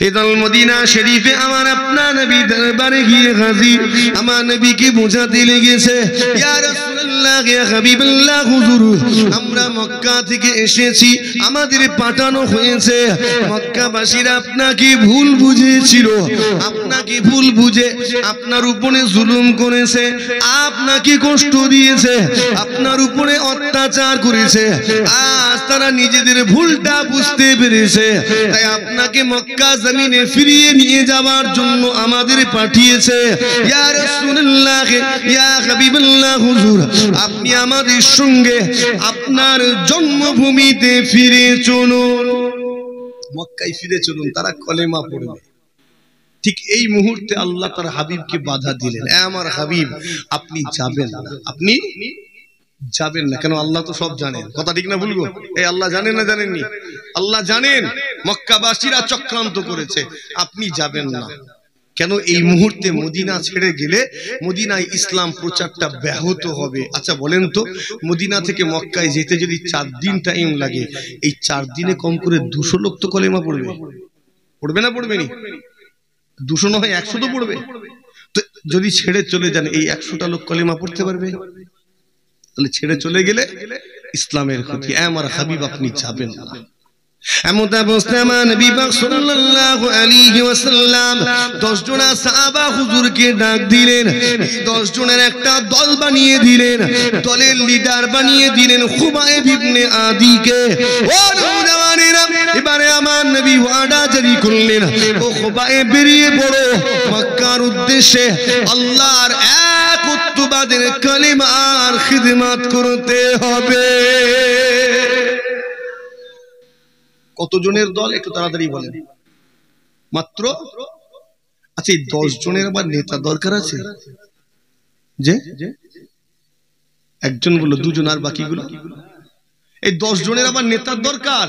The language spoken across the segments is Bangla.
ইদাল মদিনা শরীফে আমার আপনার নবী দরবারে গিয়ে হাজির, আমার নবীকে বোঝাতে লেগেছে, ইয়া রাসূলুল্লাহ, ইয়া হাবিবাল্লাহ, হুজুর আমরা মক্কা থেকে এসেছি, আমাদের পাঠানো হয়েছে। মক্কাবাসীরা আপনাকে ভুল বুঝেছিল, আপনাকে ভুল বুঝে আপনার উপরে জুলুম করেছে, আপনাকে কষ্ট দিয়েছে, আপনার উপরে অত্যাচার করেছে। আজ তারা নিজেদের ভুলটা বুঝতে পেরেছে, তাই আপনাকে মক্কা জমিনে ফিরিয়ে নিয়ে যাওয়ার জন্য আমাদের পাঠিয়েছে। ইয়া রাসূলুল্লাহ, ইয়া হাবিবাল্লাহ, হুজুর আপনি আমাদের সঙ্গে আপনার জন্মভূমিতে ফিরে চলুন, মক্কায় ফিরে চলুন, তারা কলেমা পড়বে। ঠিক এই মুহূর্তে আল্লাহ তার হাবিবকে বাধা দিলেন, আমার হাবিব আপনি যাবেন না, আপনি যাবেন না। কেন? আল্লাহ তো সব জানেন, কথা ঠিক না ভুলবো? এই আল্লাহ জানেন না জানেননি? আল্লাহ জানেন মক্কাবাসীরা চক্রান্ত করেছে, আপনি যাবেন না। কেন? এই মুহূর্তে মদিনা ছেড়ে গেলে মদিনায় ইসলাম প্রচারটা ব্যাহত হবে। আচ্ছা বলেন তো, মদিনা থেকে মক্কায় যেতে যদি 4 দিন টাইম লাগে, এই 4 দিনে কম করে 200 লোক তো কলেমা পড়বে, পড়বে না? পড়বে নি? 200 না হয় 100 তো পড়বে। তো যদি ছেড়ে চলে যান, এই 100টা লোক কলেমা পড়তে পারবে? তাহলে ছেড়ে চলে গেলে ইসলামের ক্ষতি। আমার হাবিব আপনি যাবেন না। এমন অবস্থায় আমার নবী পাক সাল্লাল্লাহু আলাইহি ওয়াসাল্লাম 10 জন সাহাবা হুজুরকে ডাক দিলেন। এই 10 জনের একটা দল বানিয়ে দিলেন, দলের লিডার বানিয়ে দিলেন খুবাইব ইবনে আদিকে। ও নওজওয়ানেরা, এবারে আমার নবী ওয়াদা জারি করলেন, ও খুবাইব বেরিয়ে পড়ো, মক্কার উদ্দেশ্যে আল্লাহর একত্ববাদের কালিমার খিদমত করতে হবে। কতজনের দল একটু তাড়াতাড়ি বলেন? মাত্র? আচ্ছা, এই 10 জনের আবার নেতা দরকার আছে? যে একজন বললো, 2 জন, আর বাকিগুলো? এই 10 জনের আবার নেতার দরকার।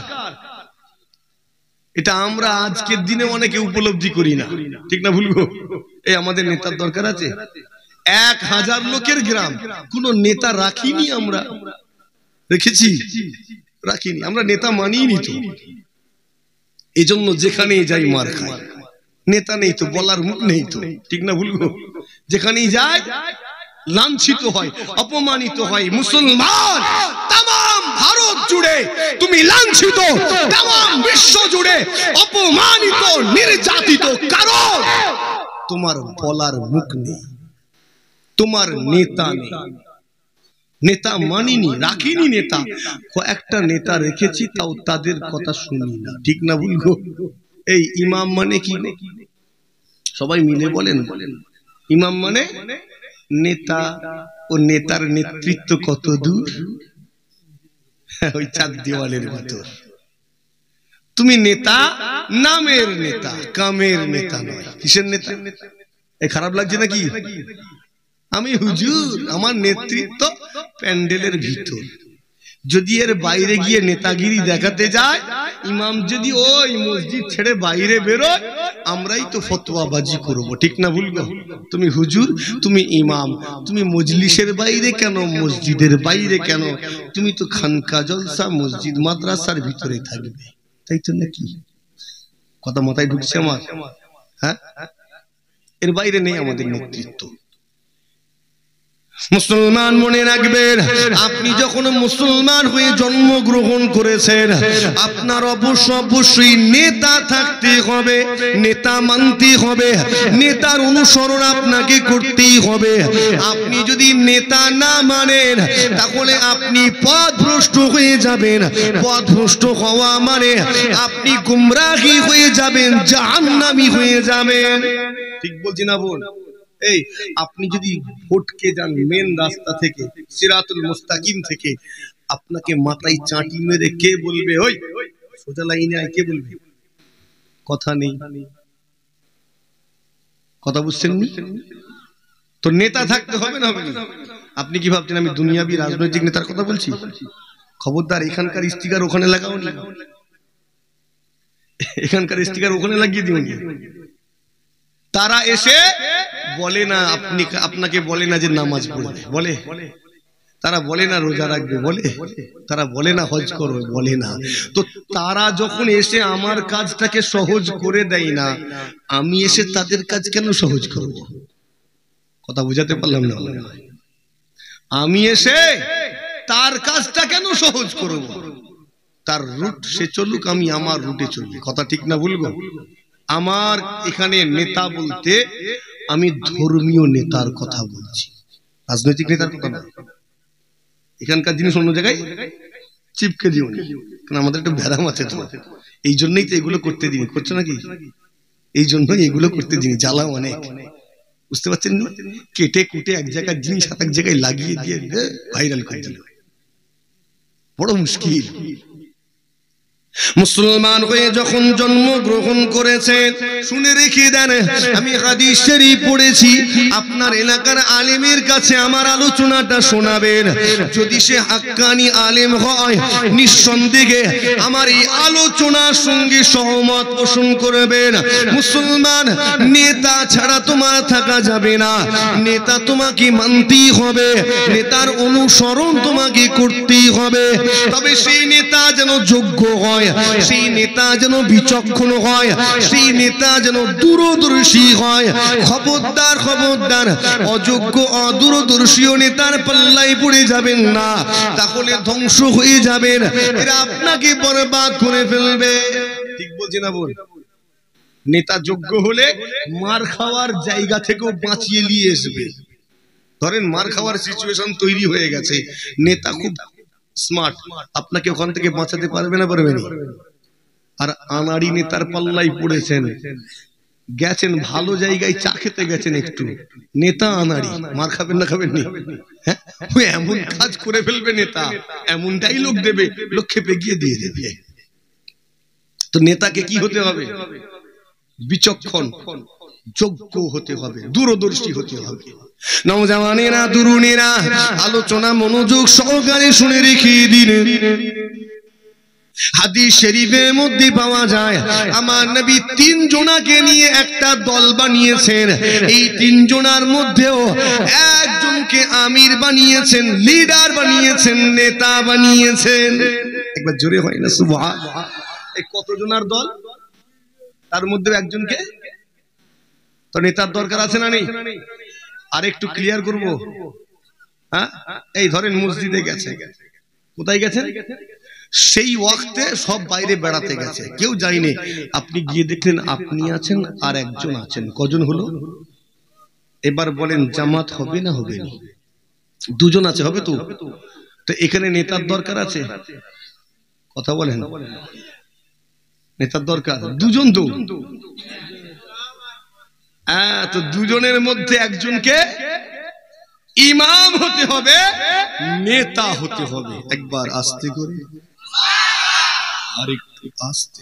এটা আমরা আজকের দিনে অনেকে উপলব্ধি করি না, ঠিক না ভুলবো? এই আমাদের নেতার দরকার আছে। 1000 লোকের গ্রাম, কোন নেতা রাখিনি আমরা? রেখেছি? রাখিনি। আমরা নেতা মানিয়ে নিত, এজন্য যেখানেই যাই মার খাই। নেতা নেই তো, বলার মুখ নেই তো, ঠিক না ভুলবো? যেখানেই যাই লাঞ্ছিত হয়, অপমানিত হয়। মুসলমান তামাম ভারত জুড়ে তুমি লাঞ্ছিত, তামাম বিশ্ব জুড়ে অপমানিত, নির্যাতিত, কারণ তোমার বলার মুখ নেই, তোমার নেতা নেই। নেতা মানিনি, রাখিনি নেতা। কয়েকটা নেতা রেখেছি, তাও তাদের কথা শুনি না, ঠিক না ভুলবো? এই ইমাম মানে কি? সবাই মিলে বলেন, ইমাম মানে নেতা। ও নেতার নেতৃত্ব কত দূর? ওই 4 দেওয়ালের ভিতর। তুমি নেতা, নামের নেতা, কামের নেতা নয়। কিসের নেতা? এই খারাপ লাগছে নাকি? আমি হুজুর, আমার নেতৃত্ব প্যান্ডেলের ভিতর। যদি এর বাইরে গিয়ে নেতাগিরি দেখাতে যায়, ইমাম যদি ওই মসজিদ ছেড়ে বাইরে বেরোয়, আমরাই তো ফতোয়াবাজি করব, ঠিক না ভুলবো? তুমি হুজুর, তুমি ইমাম, তুমি মজলিসের বাইরে কেন, মসজিদের বাইরে কেন? তুমি তো খানকা জলসা, মসজিদ মাদ্রাসার ভিতরে থাকবে, তাই তো নাকি? কথা মাথায় ঢুকছে আমার? হ্যাঁ, এর বাইরে নেই আমাদের নেতৃত্ব। মুসলমান মনে রাখবেন, আপনি যখন মুসলমান হয়ে জন্মগ্রহণ করেছেন, আপনার অবশ্যই নেতা থাকতে হবে, নেতা মানতে হবে, নেতার অনুসরণ আপনাকে করতেই হবে। আপনি যদি নেতা না মানেন, তাহলে আপনি পথভ্রষ্ট হয়ে যাবেন। পথভ্রষ্ট হওয়া মানে আপনি গুমরাহি হয়ে যাবেন, জাহান্নামী হয়ে যাবেন। ঠিক বলছি না বল? এই আপনি যদি ভটকে যান মেন রাস্তা থেকে, সিরাতুল মুস্তাকিম থেকে, আপনাকে মাথায় চাঁটি মেরে কে বলবে ওই সোজা লাইনে আয়? কে বলবে? কথা নেই। কথা বুঝছেন? তো নেতা থাকতে হবে না? হবে না? আপনি কি ভাবছেন আমি দুনিয়াবি রাজনৈতিক নেতার কথা বলছি? খবরদার, এখানকার স্টিকার ওখানে লাগাও নি, এখানকার স্টিকার ওখানে লাগিয়ে দিও নি। তারা এসে বলে না, আপনাকে বলে না যে নামাজ পড়বে, বলে তারা বলে না রোজা রাখবে, বলে তারা বলে না হজ করবে, বলে না। তো তারা যখন এসে আমার কাজটাকে সহজ করে দেয় না, আমি এসে তাদের কাজ কেন সহজ করব? কথা বুঝাতে পারলাম না? আমি এসে তার কাজটা কেন সহজ করব? তার রুট সে চলুক, আমি আমার রুটে চলি। কথা ঠিক না বলবো? আমার এখানে নেতা বলতে আমি ধর্মীয় নেতার কথা বলছি, রাজনৈতিক নেতার কথা না। এখানকার জিনিস অন্য জায়গায় চিপকে দিও না, কারণ আমাদের একটা ভেড়াম আছে তো, এই জন্যই তো এগুলো করতে দিনি। করছো নাকি? এই জন্যই এগুলো করতে দিনি, জ্বালা অনেক, বুঝতে পারছেন? কেটে কুটে এক জায়গায় জিনিস আর এক জায়গায় লাগিয়ে দিয়ে ভাইরাল করে দিল, বড় মুশকিল। মুসলমান হয়ে যখন জন্মগ্রহণ করেছেন, শুনে রেখে দেন, আমি হাদিস শরীফ পড়েছি, আপনার এলাকার আলেমের কাছে আমার আলোচনাটা শোনাবেন। যদি সে হাক্কানি আলেম হয়, নিঃসন্দেহে আমার এই আলোচনার সঙ্গে সহমত পোষণ করবেন। মুসলমান, নেতা ছাড়া তোমার থাকা যাবে না, নেতা তোমাকে মানতেই হবে, নেতার অনুসরণ তোমাকে করতেই হবে। তবে সেই নেতা যেন যোগ্য হয়, সেই নেতা যেন বিচক্ষণ হয়, সেই নেতা যেন দূরদর্শী হয়। খবরদার খবরদার, অযোগ্য অদূরদর্শী নেতার পাল্লায় পড়ে যাবেন না, তাহলে ধ্বংস হয়ে যাবেন, এরা আপনাকে বরবাদ করে ফেলবে। ঠিক বলছি না বল? নেতা যোগ্য হলে মার খাওয়ার জায়গা থেকেও বাঁচিয়ে নিয়ে আসবে। ধরেন মার খাওয়ার সিচুয়েশন তৈরি হয়ে গেছে, নেতা খুব স্মার্ট, আপনাকে ওখান থেকে বাঁচাতে পারবে না, পারবে না। আর আনাড়ি নেতার পাল্লাই পড়েছেন, গেছেন ভালো জায়গায় চা খেতে গেছেন, একটু নেতা আনাড়ি, মার খাবেন না? খাবেন নি? হ্যাঁ, এমন কাজ করে ফেলবে নেতা, এমন ডায়লগ দেবে, লোক খেপে গিয়ে দিয়ে দেবে। তো নেতাকে কি হতে হবে? বিচক্ষণ, যোগ্য হতে হবে, দূরদর্শী হতে হবে। নওজওয়ানেরা, তরুণেরা, আলোচনা মনোযোগ সহকারে শুনে রেখে দিন। হাদিস শরীফের মধ্যে পাওয়া যায়, আমার নবী 3 জনাকে নিয়ে একটা দল বানিয়েছেন। এই 3 জনার মধ্যেও একজনকে আমির বানিয়েছেন, লিডার বানিয়েছেন, নেতা বানিয়েছেন। একবার জোরে হয় না সুবহানাল্লাহ? এই কত জনার দল? তার মধ্যে একজনকে তো নেতার দরকার আছে না নেই? আর একটু ক্লিয়ার করবো। হ্যাঁ, এই ধরেন মসজিদে গেছে, কোথায় গেছেন? সেই ওয়াক্তে সব বাইরে বেড়াতে গেছে, কেউ যায়নি, আপনি গিয়ে দেখলেন আপনি আছেন আর একজন আছেন, কজন হলো? এবার বলেন জামাত হবে না হবে না? 2 জন আছে, হবে তো? তো এখানে নেতার দরকার আছে? কথা বলেন, নেতার দরকার? 2 জন তো। তো 2 জনের মধ্যে একজনকে ইমাম হতে হবে, নেতা হতে হবে। একবার আস্তে করে, আরেকটু আস্তে।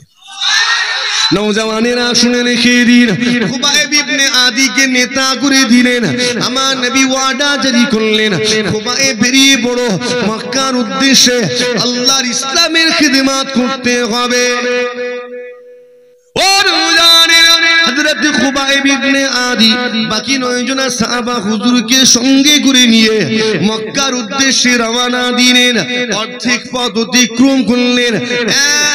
নওজওয়ানেরা শুনে রেখে দিন, খুবাইব ইবনে আদিকে নেতা করে দিলেন। আমার নবী ওয়াদা জারি করলেন, খুবাইব বেরিয়ে বড় মক্কার উদ্দেশ্যে আল্লাহর ইসলামের খিদমত করতে হবে। হযরত খুবাইব ইবনে আদি বাকি 9 জন সাহাবা হুজুরকে সঙ্গে করে নিয়ে মক্কার উদ্দেশ্যে রওনা দিলেন। অর্ধেক পথ অতিক্রম করলেন,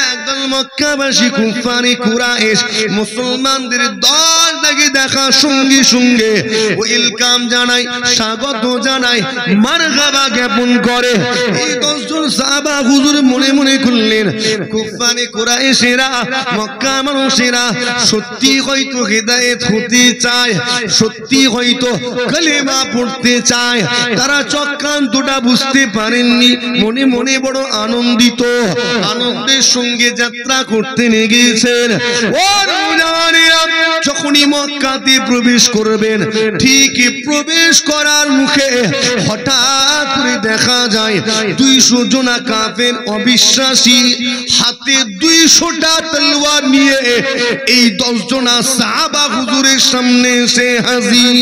একদল মক্কাবাসী কুফারি কুরাইশ মুসলমানদের দলটাকে দেখার সঙ্গে সঙ্গে ওয়েলকাম জানায়, স্বাগত জানায়, মারহাবা জ্ঞাপন করে। এই 10 জন সাহাবা হুজুর মনে মনে করলেন, কুফারি কুরাইশেরা, মক্কা মানুষেরা সত্যি হয়তো হিদায়াত হতে চায়, সত্যি হয়তো কালেমা পড়তে চায়। তারা চক্রান্তটা বুঝতে পারেননি, মনে মনে বড় আনন্দিত, আনন্দের সঙ্গে যাত্রা করতে লেগেছেন। যখনই মক্কাতে প্রবেশ করবেন, ঠিক প্রবেশ করার মুখে হঠাৎ করে দেখা যায় 200 জনা কাফের অবিশ্বাসী হাতে 200টা তলোয়ার নিয়ে এই 10 জনা সাহাবা হুজুরের সামনে এসে হাজির।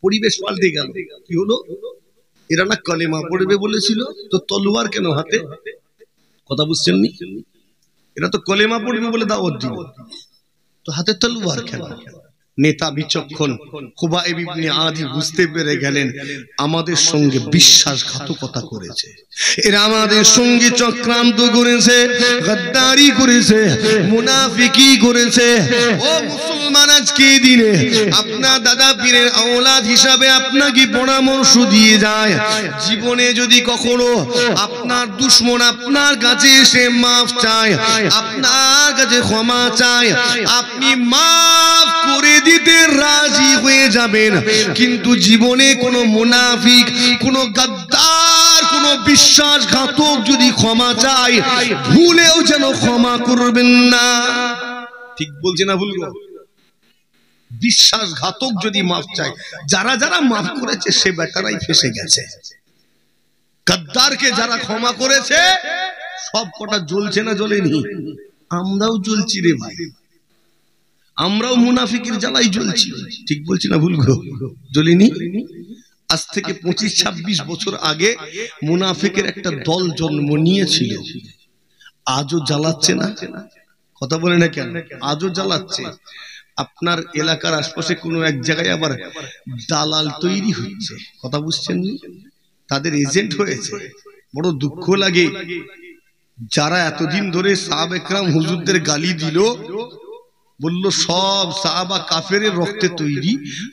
পরিবেশ পাল্টে গেল। কি হলো? এরা না কালেমা পড়বে বলেছিল, তো তলোয়ার কেন হাতে? কথা বুঝছেন নি? এরা তো কালেমা পড়বে বলে দাওয়াত দিল, তো হাতে তলোয়ার কেন? নেতা বিচক্ষণ খুবাইব ইবনে আদি বুঝতে পেরে গেলেন আমাদের সঙ্গে বিশ্বাসঘাতকতা করেছে, এরা আমাদের সঙ্গে চক্রান্ত করেছে, গদ্দারি করেছে, মুনাফিকি করেছে। ও মুসলমান, আজকে দিনে আপনার দাদা পীরের আওলাদ হিসাবে আপনাকে পরামর্শ দিয়ে যায়, জীবনে যদি কখনো আপনার দুশমন আপনার কাছে এসে মাফ চায়, আপনার কাছে ক্ষমা চায়, আপনি মাফ করে দিতে রাজি হয়ে যাবেন। কিন্তু জীবনে কোনো মুনাফিক, কোনো গাদ্দার, কোনো বিশ্বাসঘাতক যদি ক্ষমা চায়, ভুলেও যেন ক্ষমা করবেন না। ঠিক বলছি না ভুলবো? বিশ্বাসঘাতক যদি মাফ চায়, যারা যারা মাফ করেছে সে বেটারাই ফেসে গেছে। গাদ্দারকে যারা ক্ষমা করেছে সব কটা জ্বলছে না জ্বলেনি? আমরাও জ্বলছি রে ভাই, আমরাও মুনাফিকের জ্বালাই জ্বলছি। ঠিক বলছি না ভুল গো? জ্বলিনি? আজ থেকে 25-26 বছর আগে মুনাফিকের একটা দল জন্ম নিয়েছিল, আজও জ্বালাচ্ছে না? কথা বলে না কেন? আজও জ্বালাচ্ছে। আপনার এলাকার আশপাশে কোনো এক জায়গায় আবার দালাল তৈরি হচ্ছে, কথা বুঝছেন? তাদের এজেন্ট হয়েছে। বড় দুঃখ লাগে, যারা এতদিন ধরে সাহাবা একরাম হুজুরদের গালি দিল, বলল সব সাহাবা কাফেরের রক্তে তৈরি,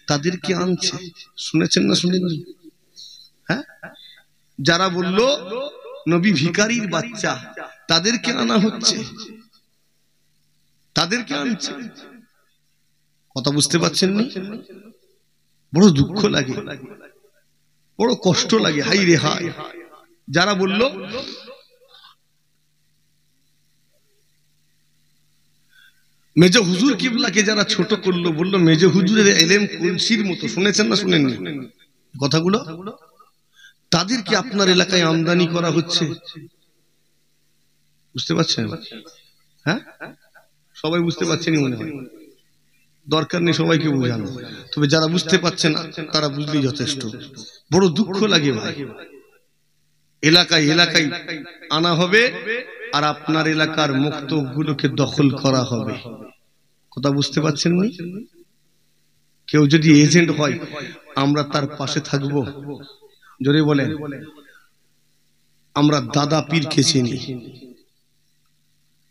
তাদেরকে আনছে। শুনেছেন না শুনেননি? হ্যাঁ, যারা বলল নবী ভিখারির বাচ্চা, তাদেরকে আনা হচ্ছে, তাদেরকে আনছে। কথা বুঝতে পারছেন না? বড় দুঃখ লাগে, বড় কষ্ট লাগে। হাই রে হাই, যারা বলল মেজো হুজুর কিবলাকে যারা ছোট করলো, বললো মেজো হুজুরের এলেম কলসির মতো। শুনেছেন না শুনেননি কথাগুলো? তাদেরকে আপনার এলাকায় আমদানি করা হচ্ছে, বুঝতে পারছেন? হ্যাঁ, সবাই বুঝতে পারছেনই মনে হয়, দরকার নেই সবাইকে বোঝানো, তবে যারা বুঝতে পারছেন তারা বুঝলেই যথেষ্ট। বড় দুঃখ লাগে ভাই, এলাকায় এলাকায় আনা হবে আর আপনার এলাকার মক্তবগুলোকে দখল করা হবে। কথা বুঝতে পারছেন না? কেউ যদি এজেন্ট হয় আমরা তার পাশে থাকব। জোরে বলেন। আমরা দাদা পীরকে চিনি।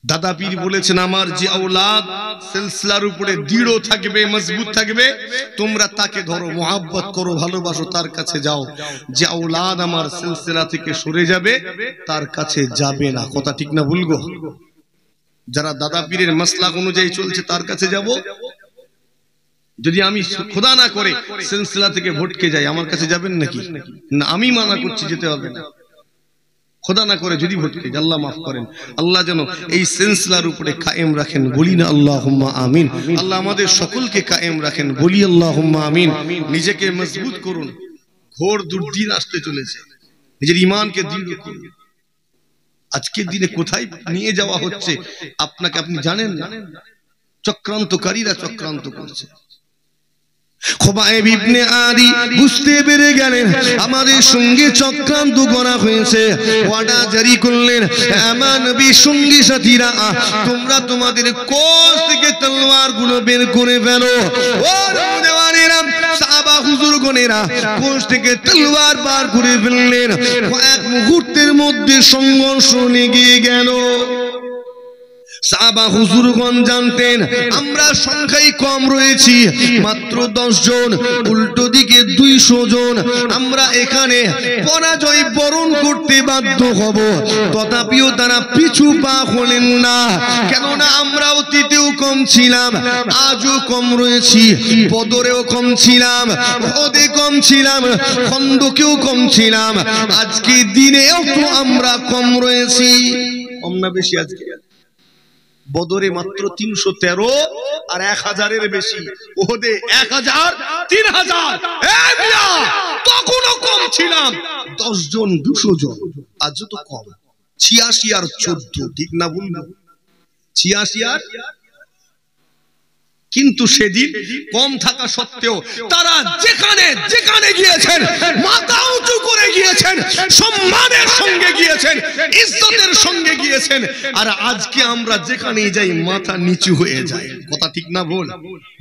দাদা পীর বলেছেন আমার যে আওলাদ সিলসিলার উপরে দৃঢ় থাকবে, মজবুত থাকবে, তোমরা তাকে ধরো, মোহাব্বত করো, ভালোবাসো, তার কাছে যাও। যে আওলাদ আমার সিলসিলা থেকে সরে যাবে তার কাছে যাবে না। কথা ঠিক না ভুল গো? যারা দাদা পীরের মাসলাক অনুযায়ী চলছে তার কাছে যাব। যদি আমি খোদা না করে সিলসিলা থেকে ভটকে যাই, আমার কাছে যাবেন নাকি? না, আমি মানা করছি, যেতে হবে না। খোদা না করে যদি ভটকে, আল্লাহ মাফ করেন। আল্লাহ যেন এই সিলসিলার উপরে কায়েম রাখেন, বলি না আল্লাহুম্মা আমিন। আল্লাহ আমাদের সকলকে কায়েম রাখেন, বলি আল্লাহুম্মা আমিন। নিজেকে মজবুত করুন, ঘোর দুর্দিন আসতে চলেছে, নিজের ঈমানকে দৃঢ় করুন। আজকের দিনে কোথায় নিয়ে যাওয়া হচ্ছে আপনাকে, আপনি জানেন না। চক্রান্তকারীরা চক্রান্ত করছে। খুবাইব ইবনে আদি বুঝতে পেরে গেলেন আমাদের সঙ্গে চক্রান্ত করা হয়েছে, ওয়াদা জারি করলেন, আমার নবীর সঙ্গী সাথীরা তোমরা তোমাদের কোষ থেকে তলোয়ার গুলো বের করে ফেলো। ও নওজওয়ানেরা, সাহাবা হুজুরগণেরা কোষ থেকে তলোয়ার বার করে ফেললেন। কয়েক মুহূর্তের মধ্যে সংঘর্ষ লেগে গেল। সাহাবা হুজুরগণ জানতেন আমরা সংখ্যায় কম রয়েছি, মাত্র 10 জন, উল্টো দিকে 200 জন। আমরা এখানে পরাজয় বরণ করতে বাধ্য হব। তথাপিও তারা পিছু পা হলেন না, কেননা আমরা অতীতেও কম ছিলাম, আজও কম রয়েছি, বদরেও কম ছিলাম, উহুদে কম ছিলাম, খন্দকেও কম ছিলাম, আজকে দিনেও তো আমরা কম রয়েছি। কম না বেশি? আজকে বদরে মাত্র 313 আর 1000-এর বেশি, ওহদে 1000, 3000। তখনও কম ছিলাম, 10 জন, 200 জন, আজও তো কম। 86 আর 14, ঠিক না ভুল? 86 আর কিন্তু সেদিন কম থাকা সত্ত্বেও তারা যেখানে যেখানে গিয়েছেন মাথা উঁচু করে গিয়েছেন, সম্মানের সঙ্গে গিয়েছেন, ইজ্জতের সঙ্গে গিয়েছেন। আর আজকে আমরা যেখানেই যাই মাথা নিচু হয়ে যায়। কথা ঠিক না বল?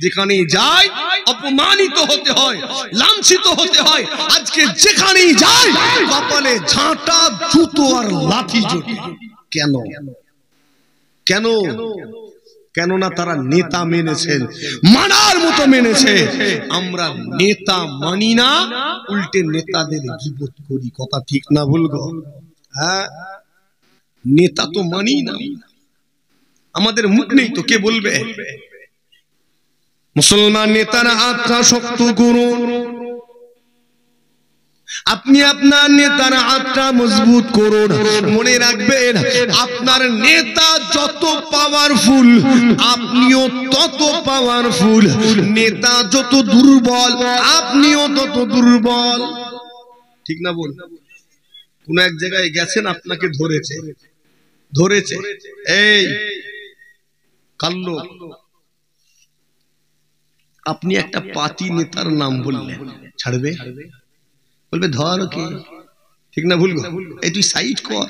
যেখানেই যাই অপমানিত হতে হয়, লাঞ্ছিত হতে হয়। আজকে যেখানেই যাই কপালে ঝাঁটা, জুতো আর লাঠি জোটে। কেন? কেন? কেননা তারা নেতা মেনেছেন, মানার মতো মেনেছে। আমরা নেতা মানি না, উল্টে নেতাদের গীবত করি। কথা ঠিক না বলবো? হ্যাঁ, নেতা তো মানি না, আমাদের মুখ নেই তো কে বলবে? মুসলমান নেতারা আত্মা শক্ত করুন। আপনি আপনার নেতার হাতটা মজবুত করুন। মনে রাখবেন, আপনার নেতা যত পাওয়ারফুল আপনিও তত পাওয়ারফুল। নেতা যত দুর্বল আপনিও তত দুর্বল। ঠিক না বল? কোন এক জায়গায় গেছেন, আপনাকে ধরেছে, এই কাল্লো, আপনি একটা পাতি নেতার নাম বললেন, ছাড়বে? বলবে ধর ওকে। ঠিক না ভুল? এই তুই সাইড কর।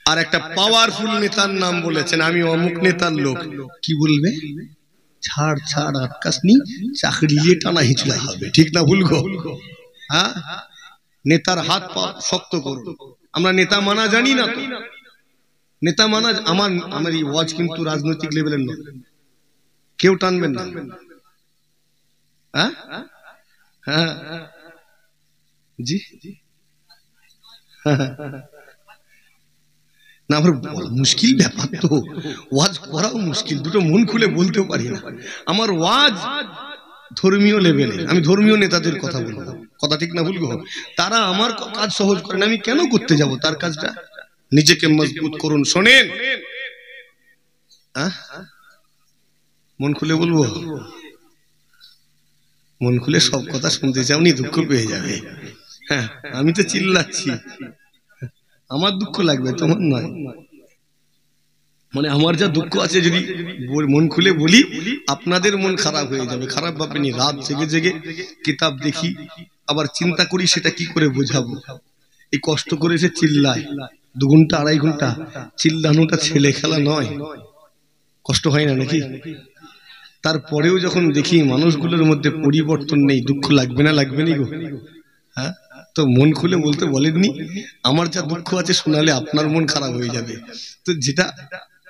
আর একটা পাওয়ারফুল নেতার নাম বলেছেন, আমি অমুক নেতার লোক, কি বলবে? ছাড় ছাড়, আটকাসনি, চাকরি টানা হিচড়া হবে। ঠিক না ভুল? হ্যাঁ, নেতার হাত পা শক্ত করুন। আমরা নেতা মানা জানি না তো। নেতা মানা আমার এই ওয়াজ কিন্তু রাজনৈতিক লেভেলের নয়, কেউ টানবেন না। হ্যাঁ হ্যাঁ জি, না আমার মুশকিল ব্যাপার তো, ওয়াজ করাও মুশকিল, দুটো মন খুলে বলতেও পারি না। আমার ওয়াজ ধর্মীয় লেভেলে, আমি ধর্মীয় নেতাদের কথা বলবো। কথা ঠিক না ভুল? তারা আমার কাজ সহজ করেন, আমি কেন করতে যাব তার কাজটা? নিজেকে মজবুত করুন। শোনেন, মন খুলে বলবো, মন খুলে সব কথা শুনতে চাওনি, দুঃখ পেয়ে যাবে। হ্যাঁ, আমি তো চিল্লাচ্ছি, আমার দুঃখ লাগবে, তোমার নয়। মানে আমার যা দুঃখ আছে যদি মন খুলে বলি, আপনাদের মন খারাপ হয়ে যাবে। খারাপ ভাবেনি, রাত জেগে জেগে কিতাব দেখি, আবার চিন্তা করি সেটা কি করে বোঝাবো। এই কষ্ট করে সে চিল্লায় 2 ঘন্টা 2.5 ঘন্টা, চিল্লানোটা ছেলে খেলা নয়। কষ্ট হয় না নাকি? তারপরেও যখন দেখি মানুষগুলোর মধ্যে পরিবর্তন নেই, দুঃখ লাগবে না? লাগবে নি গো? হ্যাঁ, তো মন খুলে বলতে বলেননি? আমার যা দুঃখ আছে শোনালে আপনার মন খারাপ হয়ে যাবে। তো যেটা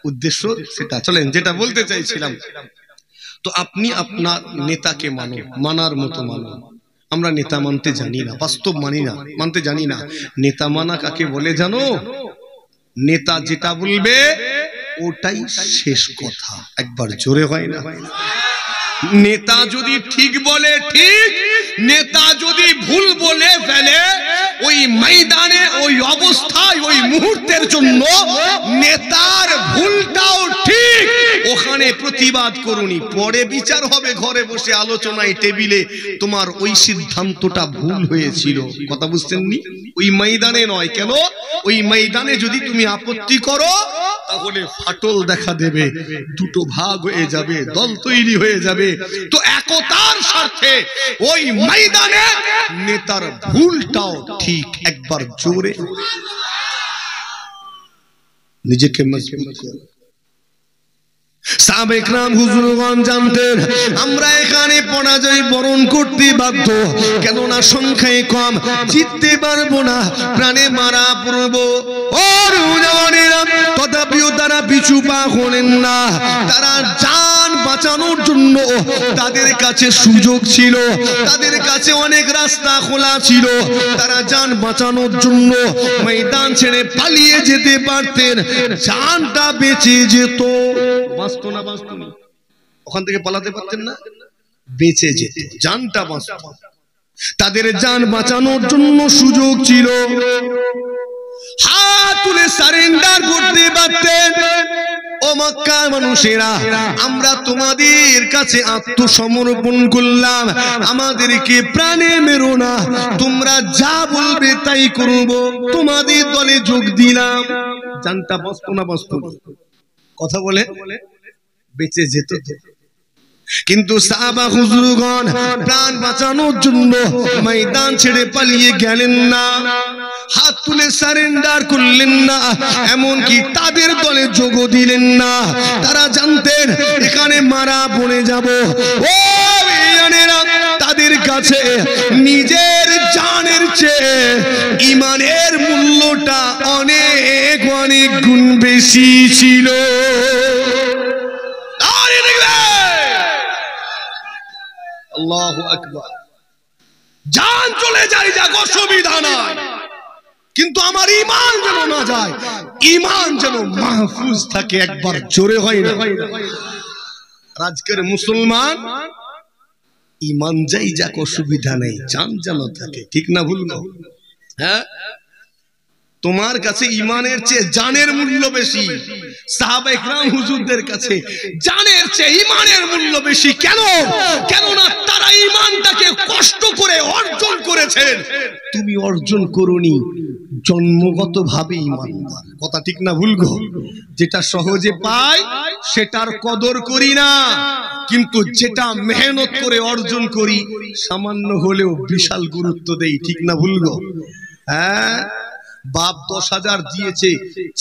উদ্দেশ্য সেটা, চলেন যেটা বলতে চাইছিলাম, তো আপনি আপনার নেতাকে মানো, মানার মতো মানো। আমরা নেতা মানতে জানি না, বাস্তব মানি না, মানতে জানি না। নেতা মানা কাকে বলে জানো? নেতা যেটা বলবে ওটাই শেষ কথা। একবার জোরে হয় না? নেতা যদি ঠিক বলে ঠিক, নেতা যদি ভুল বলে ফেলে, ওই ময়দানে, ওই অবস্থায়, ওই মুহূর্তের জন্য নেতার ভুলটাও ঠিক, ওখানে প্রতিবাদ করুনি, পরে বিচার হবে ঘরে বসে আলোচনায় টেবিলে, তোমার ওই সিদ্ধান্তটা ভুল হয়েছিল। কথা বুঝতেননি? ওই ময়দানে নয়। কেন? ওই ময়দানে যদি তুমি আপত্তি করো তাহলে ফাটল দেখা দেবে, দুটো ভাগ হয়ে যাবে, দল তৈরি হয়ে যাবে। তো একতার স্বার্থে ওই ময়দানে নেতার ভুলটাও ঠিক। একবার জোরে নিজেকে মজবুত করো। সাহাবা ইকরাম হুজুরগণ জানতেন আমরা এখানে পরাজয় বরণ করতে বাধ্য, কেননা সংখ্যায় কম, জিততে পারবো না, প্রাণে মারা পড়বো। তথাপিও তারা পিছু পা হলেন না। তারা জান বাঁচানোর জন্য তাদের কাছে সুযোগ ছিল, তাদের কাছে অনেক রাস্তা খোলা ছিল। তারা জান বাঁচানোর জন্য ময়দান ছেড়ে পালিয়ে যেতে পারতেন, জানটা বেঁচে যেত। বাঁচতো না? বাঁচতো না? ওখান থেকে পালাতে পারতেন না? বেঁচে যেত, জানটা বাঁচত। তাদের জান বাঁচানোর জন্য সুযোগ ছিল, হাত তুলে সারেন্ডার করতে পারতেন। ও মক্কার মানুষেরা, আমরা তোমাদের কাছে আত্মসমর্পণ করলাম, আমাদেরকে প্রাণে মেরো না, তোমরা যা বলবে তাই করব, তোমাদের দলে যোগ দিলাম। জানটা বাঁচতো না? বাঁচতো না? কথা বলে বেঁচে যেত। কিন্তু সাহাবা হুজুরগণ প্রাণ বাঁচানোর জন্য ময়দান ছেড়ে পালিয়ে গেলেন না, হাত তুলে সারেন্ডার করলেন না, এমনকি তাদের দলে যোগ দিলেন না। তারা জানতেন এখানে মারা পড়ে যাব। ও জানেরা, তাদের কাছে নিজের জানের চেয়ে ঈমানের মূল্যটা অনেক অনেক গুণ বেশি ছিল। আল্লাহু আকবার। জান চলে যায়, যাক, অসুবিধা নাই, কিন্তু আমার ঈমান যেন না যায়, ঈমান যেন মাহফুজ থাকে। একবার জোরে হয় না? আজকের মুসলমান ঈমান যাই যাক, অসুবিধা নেই, জান যেন থাকে। ঠিক না ভুল? হ্যাঁ, তোমার কাছে ঈমানের চেয়ে জানের মূল্য বেশি। সাহাবায়ে কেরাম হুজুরদের কাছে জানের চেয়ে ঈমানের মূল্য বেশি। কেন? কেননা তারা ঈমানটাকে কষ্ট করে অর্জন করেছেন, তুমি অর্জন করোনি, জন্মগতভাবে ঈমানদার। কথা ঠিক না ভুল গো? যেটা সহজে পাই সেটার কদর করি না, কিন্তু যেটা মেহনত করে অর্জন করি সামান্য হলেও বিশাল গুরুত্ব দেই। ঠিক না ভুল গো? হ্যাঁ, বাপ 10,000 দিয়েছে,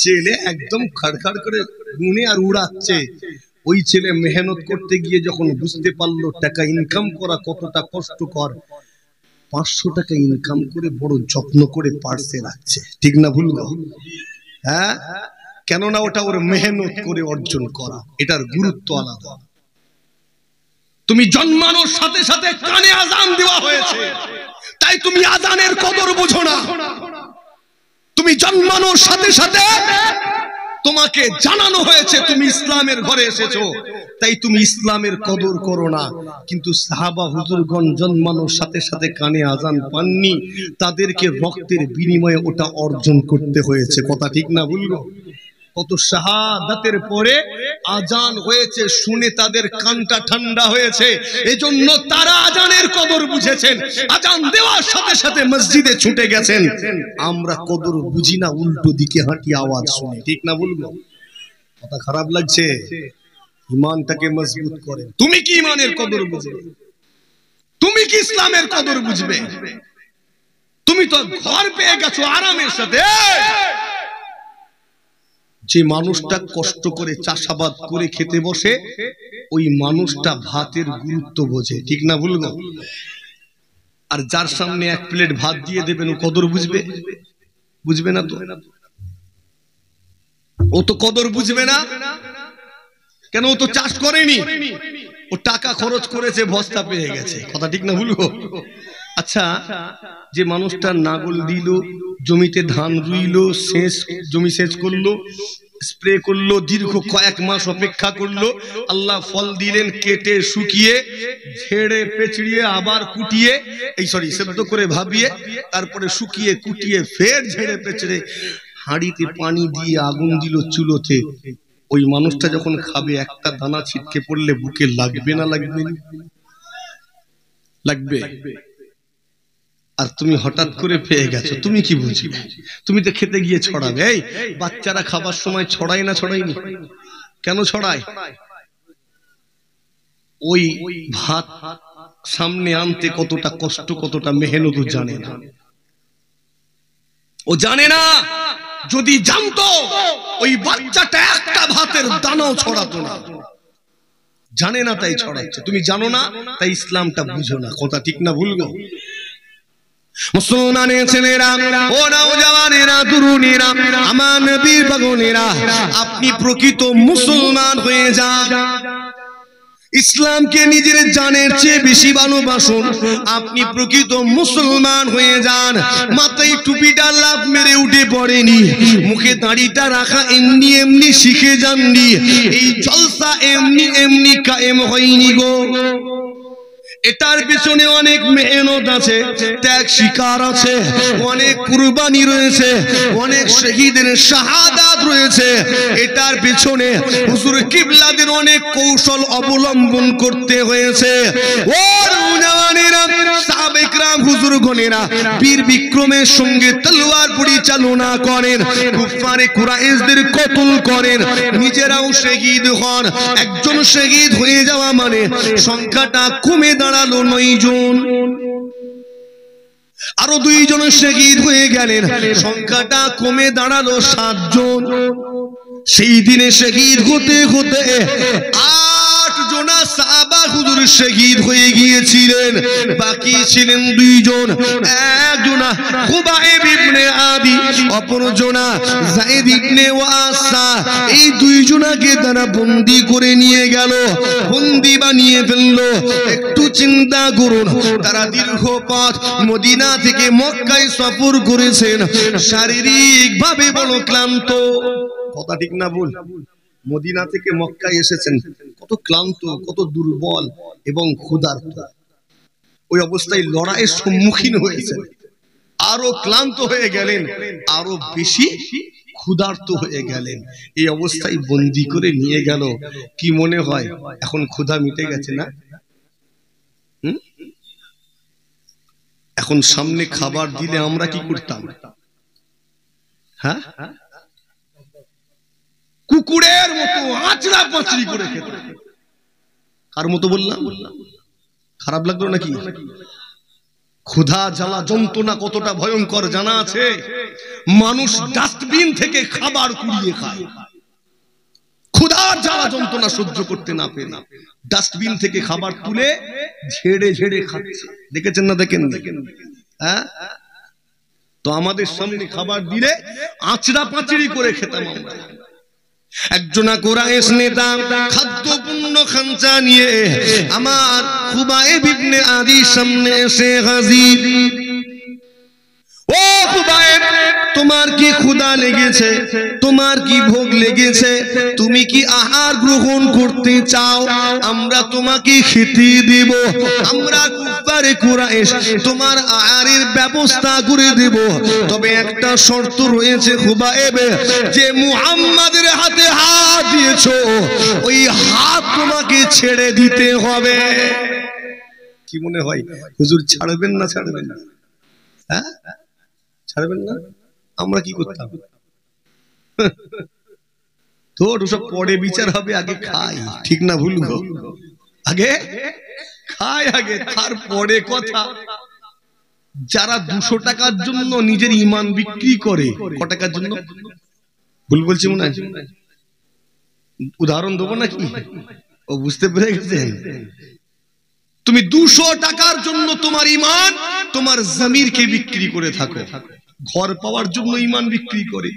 ছেলে একদম খাড়খাড় করে গুনে আর উড়াচ্ছে। ওই ছেলে মেহনত করতে গিয়ে যখন বুঝতে পারলো টাকা ইনকাম করা কতটা কষ্টকর, 500 টাকা ইনকাম করে বড় যত্ন করে পার্সে রাখছে। ঠিক না ভুল গো? হ্যাঁ, কেননা ওটা ওর মেহনত করে অর্জন করা, এটার গুরুত্ব আলাদা। তুমি জন্মানোর সাথে সাথে কানে আজান দেওয়া হয়েছে, তাই তুমি আজানের কদর বোঝো না। তুমি জন্মানোর সাথে সাথে তোমাকে জানানো হয়েছে তুমি ইসলামের ঘরে এসেছো, তাই তুমি ইসলামের কদর করো না। কিন্তু সাহাবা হুজুরগণ জন্মানোর সাথে সাথে কানে আজান পাননি, তাদেরকে রক্তের বিনিময়ে ওটা অর্জন করতে হয়েছে। কথা ঠিক না বললো? কত শাহাদাতের পরে আজান হয়েছে, শুনে তাদের কানটা ঠান্ডা হয়েছে, এজন্য তারা আজানের কদর বুঝেছেন। আজান দেওয়ার সাথে সাথে মসজিদে ছুটে গেছেন। আমরা কদর বুঝি না, উল্টো দিকে হাঁটি আওয়াজ শুনে। ঠিক না বলবো? কথা খারাপ লাগছে? ঈমানটাকে মজবুত করে। তুমি কি ঈমানের কদর বুঝবে? তুমি কি ইসলামের কদর বুঝবে? তুমি তো ঘর পেয়ে গেছো আরামের সাথে। যে মানুষটা কষ্ট করে চাষাবাদ করে খেতে বসে, ওই মানুষটা ভাতের গুরুত্ব বোঝে। ঠিক না বলবো? আর যার সামনে এক প্লেট ভাত দিয়ে দেবেন, ও কদর বুঝবে? বুঝবে না তো। ও তো কদর বুঝবে না। কেন? ও তো চাষ করেনি, ও টাকা খরচ করেছে, বস্তা পেয়ে গেছে। কথা ঠিক না বলবো? আচ্ছা, যে মানুষটা নাগল দিল, জমিতে ধান রুইলো, জমি সেচ করলো, স্প্রে করলো, দীর্ঘ কয়েক মাস অপেক্ষা করলো, আল্লাহ ফল দিলেন, কেটে শুকিয়ে ঝেড়ে পেঁচড়িয়ে আবার কুটিয়ে, সেদ্ধ করে ভাবিয়ে, তারপরে শুকিয়ে কুটিয়ে ফের ঝেড়ে পেঁচড়ে হাঁড়িতে পানি দিয়ে আগুন দিল চুলোতে। ওই মানুষটা যখন খাবে, একটা দানা ছিটকে পড়লে বুকে লাগবে না লাগবে? লাগবে। আর তুমি হঠাৎ করে পেয়ে গেছো, তুমি কি বুঝবে? তুমি তো খেতে গিয়ে ছড়াবে। এই বাচ্চারা খাবার সময় ছড়ায় না ছড়ায়নি? কেন ছড়ায়? ওই ভাত সামনে আনতে কতটা কষ্ট, কতটা মেহনত জানে না। ও জানে না। যদি জানতো, ওই বাচ্চাটা একটা ভাতের দানাও ছড়াতো না। জানে না তাই ছড়াচ্ছে। তুমি জানো না তাই ইসলামটা বুঝো না। কথা ঠিক না ভুল গো? মুসলমানের ছেলেরা, ও নওজওয়ানেরা, তরুণীরা, আমার নবীর পাগলেরা, আপনি প্রকৃত মুসলমান হয়ে যান। ইসলামকে নিজের জানের চেয়ে বেশি ভালোবাসুন। আপনি প্রকৃত মুসলমান হয়ে যান। মাথায় টুপিটা লাভ মেরে উঠে পড়েনি, মুখে দাড়িটা রাখা এমনি এমনি শিখে যাননি, এই জলসা এমনি এমনি কায়েম হয়নি গো। এটার পিছনে অনেক মেহনত আছে, ত্যাগ স্বীকার আছে, অনেক কুরবানি রয়েছে, অনেক শহীদের শাহাদাত রয়েছে। এটার পিছনে হুজুর কিবলাদের অনেক কৌশল অবলম্বন করতে হয়েছে। ও নওজওয়ানেরা, সাহাবা ইকরাম হুজুরগণেরা বীর বিক্রমের সঙ্গে তলোয়ার পরিচালনা করেন, কুফারে কুরাইশদের কতল করেন, নিজেরাও শহীদ হন। একজন শহীদ হয়ে যাওয়া মানে সংখ্যাটা কমে দাঁড়ালো 9 জন। আরো 2 জন শহীদ হয়ে গেলেন, সংখ্যাটা কমে দাঁড়ালো 7 জন। সেই দিনে শহীদ হতে হতে 8 জন সাহাবা হুজুর শহীদ হয়ে গিয়েছিলেন, বাকি ছিলেন 2 জন। একজন খুবাইব ইবনে আদি, অপরজন যায়েদ ইবনে ওয়াসা। এই 2 জনকে তারা বন্দী করে নিয়ে গেল, বন্দী বানিয়ে ফেললো। একটু চিন্তা করুন, তারা দীর্ঘ পথ মদিনা থেকে মক্কায় সফর করেছেন, শারীরিক ভাবে বড় ক্লান্ত। কথা ঠিক না ভুল? মদিনা থেকে মক্কায় এসেছেন, কত ক্লান্ত, কত দুর্বল এবং ক্ষুধার্ত। ওই অবস্থায় লড়াইয়ের সম্মুখীন হয়েছেন, আরো ক্লান্ত হয়ে গেলেন, আরো বেশি ক্ষুধার্ত হয়ে গেলেন। এই অবস্থায় বন্দী করে নিয়ে গেল। কি মনে হয় এখন ক্ষুধা মিটে গেছে না? এখন সামনে খাবার দিলে আমরা কি করতাম? হ্যাঁ, কুকুরের মতো আঁচড়া পাঁচড়ি করে খেতাম। কার মতো বললাম? খারাপ লাগলো নাকি? ক্ষুধা জ্বালা যন্ত্রণা কতটা ভয়ঙ্কর জানা আছে? মানুষ ডাস্টবিন থেকে খাবার কুড়িয়ে খায়, ক্ষুধা জ্বালা যন্ত্রণা সহ্য করতে না পেরে ডাস্টবিন থেকে খাবার তুলে ঝেড়ে ঝেড়ে খাচ্ছে। দেখেছেন না? দেখেন, হ্যাঁ। তো আমাদের সামনে খাবার দিলে আঁচড়া পাঁচড়ি করে খেতাম আমরা। একজন কুরাইশ নেতা খাদ্যপূর্ণ খাঞ্চা নিয়ে আমার খুবাইব ইবনে আদির সামনে এসে হাজির। ও খুবাইব, তোমার কি ক্ষুধা লেগেছে? তোমার কি ভোগ লেগেছে? তুমি কি আহার গ্রহণ করতে চাও? আমরা তোমাকে খেতে দেব। আমরা কুফারে কুরাইশ তোমার আহারের ব্যবস্থা করে দেব, তবে একটা শর্ত রয়েছে খুবাইব, যে মুহাম্মাদের হাতে হাত দিয়েছো, ওই হাত তোমাকে ছেড়ে দিতে হবে। কি মনে হয় হুজুর ছাড়বেন না? ছাড়বেন না? হ্যাঁ, ছাড়বেন না? আমরা কি করতাম? তোর ওসব পরে বিচার হবে, আগে খাই। ঠিক না ভুল গো? আগে খাই, আগে তারপরে কথা। যারা 200 টাকার জন্য নিজের ঈমান বিক্রি করে, ক টাকার জন্য? ভুল বলছি মনে হয়? উদাহরণ দেবো নাকি? ও বুঝতে পেরে গেছেন? তুমি 200 টাকার জন্য তোমার ঈমান, তোমার জমিরকে বিক্রি করে থাকো। ঘর পাওয়ার জন্য ঈমান বিক্রি করে,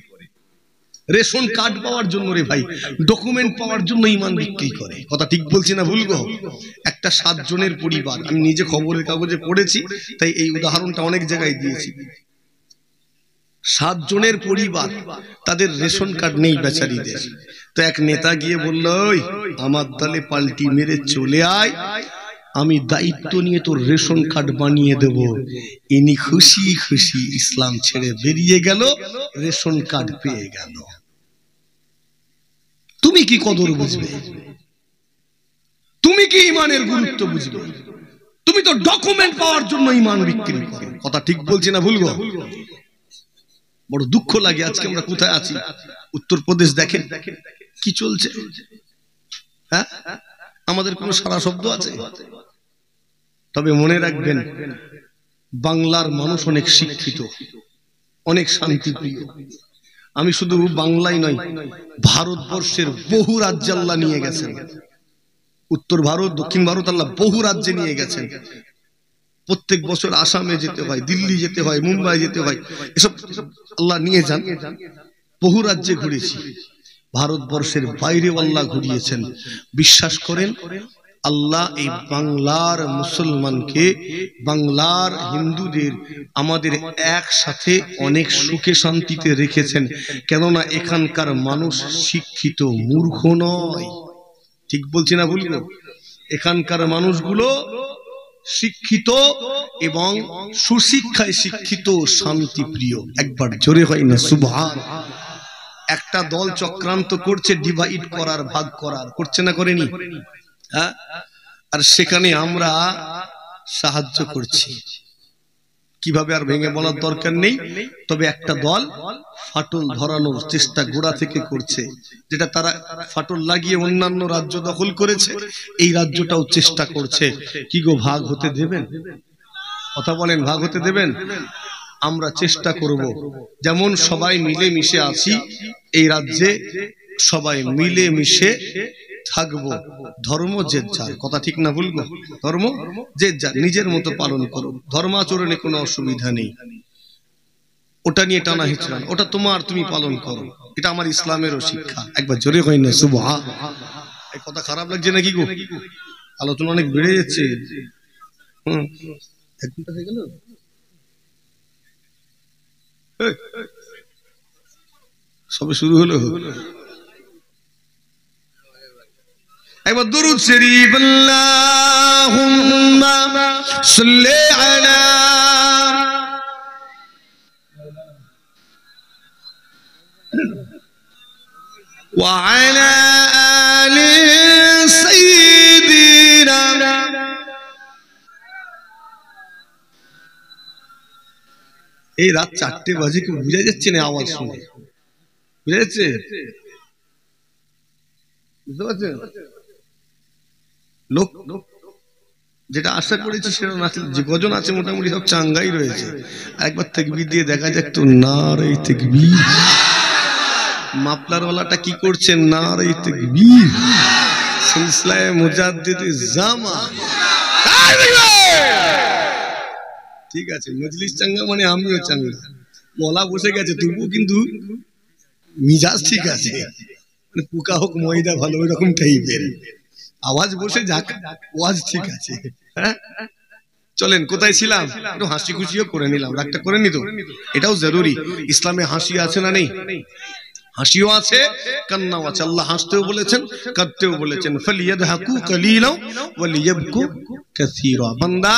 রেশন কার্ড পাওয়ার জন্য, রে ভাই ডকুমেন্ট পাওয়ার জন্য ঈমান বিক্রি করে। কথা ঠিক বলছি না ভুল গো? একটা 7 জনের পরিবার, আমি নিজে খবরের কাগজে পড়েছি, তাই এই উদাহরণটা অনেক জায়গায় দিয়েছি। 7 জনের পরিবার, তাদের রেশন কার্ড নেই বেচারিদের। তো এক নেতা গিয়ে বলল, ওই আমার দলে পাল্টি মেরে চলে আয়, আমি দায়িত্ব নিয়ে তোর রেশন কার্ড বানিয়ে দেব। ইনি খুশি খুশি ইসলাম ছেড়ে বেরিয়ে গেল, রেশন কার্ড পেয়ে গেল। তুমি কি কদর বুঝবে? তুমি কি ঈমানের গুরুত্ব বুঝবে? তুমি তো ডকুমেন্ট পাওয়ার জন্য ঈমান বিক্রি করো। কথা ঠিক বলছি না ভুল গো? বড় দুঃখ লাগে আজকে আমরা কোথায় আছি। উত্তরপ্রদেশ দেখেন কি চলছে। হ্যাঁ, আমাদের কোনো সারা শব্দ আছে? তবে মনে রাখবেন, বাংলার মানুষ অনেক শিক্ষিত, অনেক শান্তিপ্রিয়। আমি শুধু বাংলায় নয়, ভারতবর্ষের বহু রাজ্যে আল্লাহ নিয়ে গেছেন। উত্তর ভারত, দক্ষিণ ভারত আল্লাহ বহু রাজ্যে নিয়ে গেছেন। প্রত্যেক বছর আসামে যেতে হয়, দিল্লি যেতে হয়, মুম্বাই যেতে হয়, এসব আল্লাহ নিয়ে যান। বহু রাজ্যে ঘুরেছি, ভারতবর্ষের বাইরে আল্লাহ ঘুরিয়েছেন। বিশ্বাস করেন, আল্লাহ এই বাংলার মুসলমানকে, বাংলার হিন্দুদের আমাদের একসাথে অনেক সুখে শান্তিতে রেখেছেন। কেননা এখানকার মানুষ শিক্ষিত, মূর্খ নয়। ঠিক বলছি না ভুল? এখানকার মানুষগুলো শিক্ষিত এবং সুশিক্ষায় শিক্ষিত, শান্তিপ্রিয়। একবার জোরে হয় না সুবহান? একটা দল চক্রান্ত করছে ডিভাইড করার, ভাগ করার, করছে না করেনি? হ্যাঁ, আর সেখানে আমরা সাহায্য করছি। কিভাবে আর ভেঙে বলার দরকার নেই, তবে একটা দল ফাটল ধরানোর চেষ্টা গোড়া থেকে করছে, যেটা তারা ফাটল লাগিয়ে অন্যান্য রাজ্য দখল করেছে, এই রাজ্যটাও চেষ্টা করছে। কি গো, ভাগ হতে দেবেন? কথা বলেন, ভাগ হতে দেবেন? আমরা চেষ্টা করব যেমন সবাই মিলে মিশে আছি, এই রাজ্যে সবাই মিলে মিশে থাকবো। ধর্ম যে যার, কথা ঠিক না ভুলবো? ধর্ম যে যার, নিজের মতো পালন করো, ধর্মাচরণে কোনো অসুবিধা নেই। ওটা নিয়ে টানা হিচড়া, ওটা তোমার, তুমি পালন করো, এটা আমার ইসলামেরও শিক্ষা। একবার জোরে হয় না সুবহান। এই কথা খারাপ লাগছে নাকি গো? আলোচনা অনেক বেড়ে যাচ্ছে। এক ঘন্টা হয়ে গেল, সবে শুরু হলো। একবার দুরূদ শরীফ আল্লাহুম্মা সাল্লি আলা ওয়া আলা আলি সাইয়্যিদিনা। এই রাত 4টে বাজে, কি বুঝা যাচ্ছে না আওয়াজ শুনে? বুঝা যাচ্ছে? বুঝতে পারছেন? লোক যেটা আশা করেছি সেটা না, যে কজন আছে মোটামুটি সব চাঙ্গাই রয়েছে। একবার তাকবীর দিয়ে দেখা যাক তো, নারে তাকবীর। মাফলার ওয়ালাটা কি করছে? নারে তাকবীর। সিলসিলায়ে মুজাদ্দিদ জামা। ঠিক আছে, মজলিস চাঙ্গা মানে আমিও চাঙ্গা। গলা বসে গেছে তবু কিন্তু মিজাজ ঠিক আছে, পোকা হোক ময়দা ভালো, ওই রকম টাইপের আওয়াজ বসে যাক, ওয়াজ ঠিক আছে। চলেন, কোথায় ছিলাম? একটু হাসি খুশিও করে নিলাম, রাগটা করে নিত, এটাও জরুরি। ইসলামে হাসি আছে না নেই? হাসিও আছে, কান্নাও আছে। আল্লাহ হাসতেও বলেছেন, কাঁদতেও বলেছেন। ফালিয়াদহাকু কালিলাও ওয়া লিয়াবকু কাসীরা। বান্দা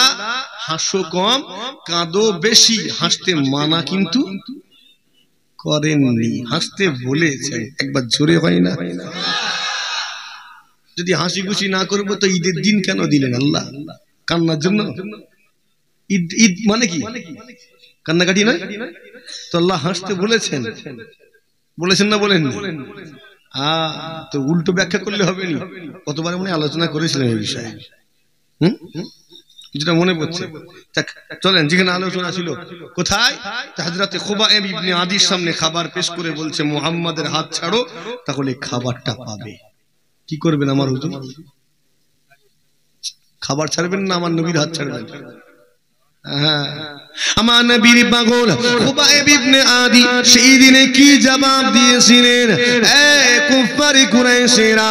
হাসো কম, কাঁদো বেশি। হাসতে মানা কিন্তু করেননি, হাসতে বলেছেন। একবার জোরে হয় না? যদি হাসি খুশি না করবো তো ঈদের দিন কেন দিলেন আল্লাহ? কান্নার জন্য? ঈদ ঈদ মানে কি? কান্নাকাটি না? তো আল্লাহ হাসতে বলেছেন, বলেছেন না বলেন? তো উল্টো ব্যাখ্যা করলে হবে না। কতবার মনে আলোচনা করেছিলাম এই বিষয়ে, যেটা মনে পড়ছে। চলেন, যেখানে আলোচনা ছিল, কোথায়? হযরতে খুবাইব ইবনে আদির সামনে খাবার পেশ করে বলছে, মুহাম্মাদের হাত ছাড়ো, তাহলে খাবারটা পাবে। কি করবেন আমার হুজুর? খাবার ছাড়বেন না আমার নবীর হাত ছাড়বেন? হ্যাঁ, আমার নবীর পাগল খুবাইব ইবনে আদি সেই দিনে কি জবাব দিয়েছিলেন? এ কুফারি কুরাইশেরা,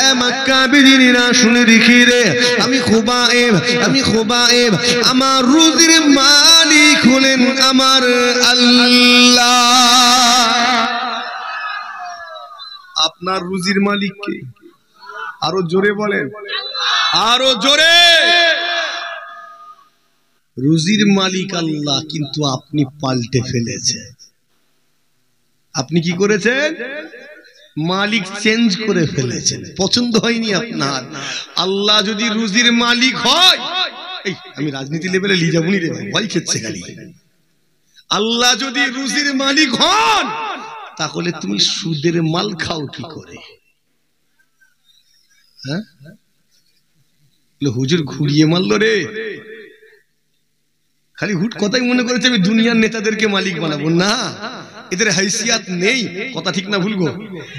এ মক্কা বিদিনীরা, শুনে দেখি রে, আমি খুবাইব, আমার রুজির মালিক হলেন আমার আল্লাহ। আপনার রুজির মালিক কে? আরো জোরে বলেন, আরো জোরে। রুজির মালিক আল্লাহ, কিন্তু আপনি পাল্টে ফেলেছেন। আপনি কি করেছেন? মালিক চেঞ্জ করে ফেলেছেন, পছন্দ হয়নি আপনার। আল্লাহ যদি রুজির মালিক হয়, আমি রাজনীতি লেভেলে লিয়ে যাবো নি রে, ভয় খেচ্ছে খালি। আল্লাহ যদি রুজির মালিক হন, তাহলে তুমি সুদের মাল খাও কি করে? হ্যাঁ, হুজুর ঘুরিয়ে মারলো রে। খালি হুট কথাই মনে করেছে আমি দুনিয়ার নেতাদেরকে মালিক বানাবো। না, এদের হাইসিয়াত নেই, কথা ঠিক না ভুলবো?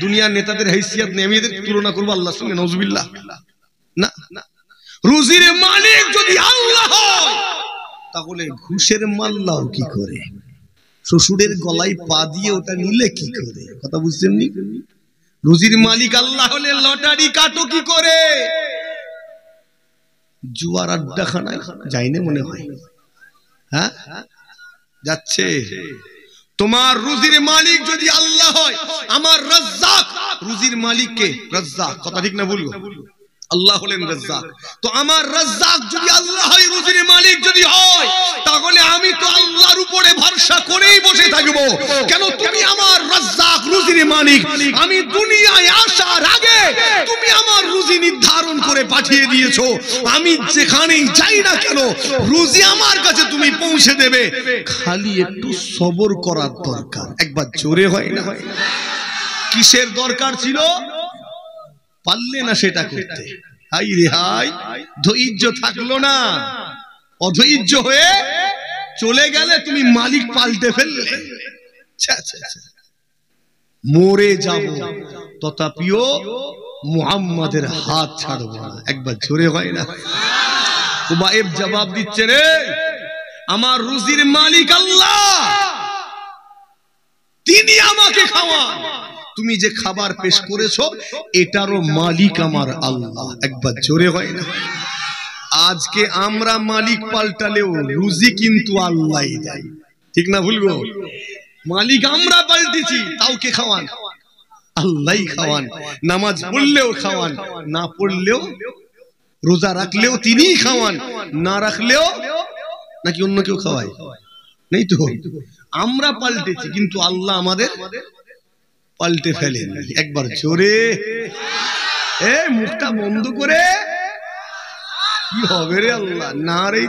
দুনিয়ার নেতাদের হাইসিয়াত নেই, আমি এদের তুলনা করবো আল্লাহর সঙ্গে? নাউজুবিল্লাহ। না, রুজির মালিক যদি আল্লাহ হয়, তাহলে ঘুষের মাল্লাও কি করে? শ্বশুরের গলায় পা দিয়ে ওটা নিলে কি করে? কথা বুঝছেন নি? রুজির মালিক আল্লাহ হলে লটারি কাটো কি করে? জুয়ার আড্ডাখানায় যাই না মনে হয়? হ্যাঁ, যাচ্ছে। তোমার রুজির মালিক যদি আল্লাহ হয়, আমার রাজ্জাক, রুজির মালিক কে? রাজ্জাক, কথা ঠিক না বলবো? আল্লাহ হলেন রাজ্জাক। তো আমার রাজ্জাক যদি আল্লাহ হয়, রুজির মালিক যদি হয়, তাহলে আমি তো আল্লাহর উপরে ভরসা করেই বসে থাকবো। কেন? তুমি আমার রাজ্জাক, রুজির মালিক। আমি দুনিয়ায় আসার আগে তুমি আমার রুজি নির্ধারণ করে পাঠিয়ে দিয়েছো, আমি যেখানেই যাই না কেন রুজি আমার কাছে তুমি পৌঁছে দেবে, খালি একটু সবর করার দরকার। একবার জোরে হয় না? কিসের দরকার ছিল? পারলে না সেটা করতে, হাই রে হাই, ধৈর্য থাকলো না, অধৈর্য হয়ে চলে গেলে তুমি মালিক পাল্টে ফেললে। মরে যাব তথাপিও মুহাম্মাদের হাত ছাড়ব না। একবার জোরে হয় না? খুবাইব জবাব দিচ্ছে, রে আমার রুজির মালিক আল্লাহ, তিনি আমাকে খাওয়ান, তুমি যে খাবার পেশ করেছো এটারও মালিক আমার আল্লাহ। একবার জোরে হয় না? আজকে আমরা মালিক পাল্টালেও রুজি কিন্তু আল্লাহই দেয়, ঠিক না ভুলবো? মালিক আমরা পাল্টেছি, তাও কে খাওয়ান? আল্লাহই খাওয়ান। নামাজ পড়লেও খাওয়ান, না পড়লেও, রোজা রাখলেও তিনিই খাওয়ান, না রাখলেও নাকি অন্য কেউ খাওয়ায়? নেই তো, আমরা পাল্টেছি কিন্তু আল্লাহ আমাদের পাল্টে ফেলেন। একবার জোরে, মুখটা বন্ধ করে কি হবে রে আল্লাহ, না রে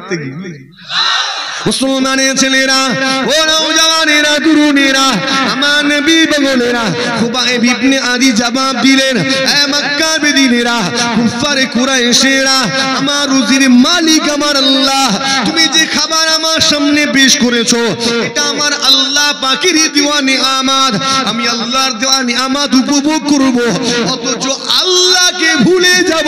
মুসলমানের ছেলেরা, ও নওজওয়ানেরা, তরুণেরা, আমার নবী বগলেরা, খুবাইব ইবনে আদি জবাব দিলেন, এ মক্কার বেদিনেরা, কুফারে কুরাইশেরা, আমার রুজির মালিক আমার আল্লাহ, তুমি যে খাবার আমার সামনে পেশ করেছো এটা আমার আল্লাহ পাকের দেওয়া নিয়ামত, আমি আল্লাহর দেওয়া নিয়ামত উপভোগ করব, অথচ আল্লাহকে ভুলে যাব,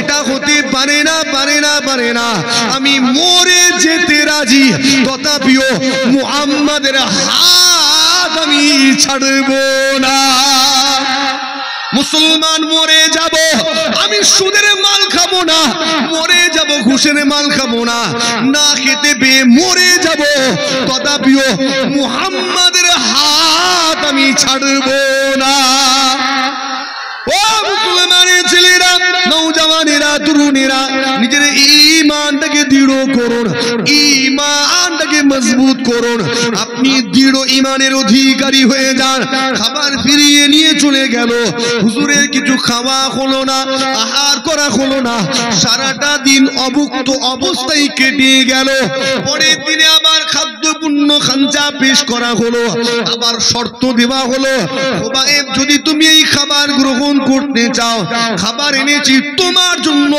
এটা হতে পারে না, পারে না, পারে না। আমি মরে যেতে রাজি, তথাপিও মুহাম্মাদের হাত আমি ছাড়ব না। মুসলমান মরে যাব, আমি সুদের মাল খাবো না, মরে যাব ঘুষের মাল খাবো না, না খেতে পেয়ে মরে যাব, তথাপিও মুহাম্মাদের হাত আমি ছাড়ব না। ও মুসলমানের ছেলেরা, নওজওয়ানেরা, তরুণেরা, নিজের ঈমানটাকে দৃঢ় করুন, ঈমানটাকে মজবুত করুন। আপনি দৃঢ় ঈমানের অধিকারী হয়ে যান। খাবার ফিরিয়ে নিয়ে চলে গেল, হুজুরের কিছু খাওয়া হলো না, আহার করা হলো না, সারাটা দিন অভুক্ত অবস্থায় কেটে গেল। পরের দিনে আবার খাদ্যপূর্ণ খাঞ্চা পেশ করা হলো, আবার শর্ত দেওয়া হলো, খুবাইব যদি তুমি এই খাবার গ্রহণ করতে চাও, খাবার এনেছি তোমার জন্য,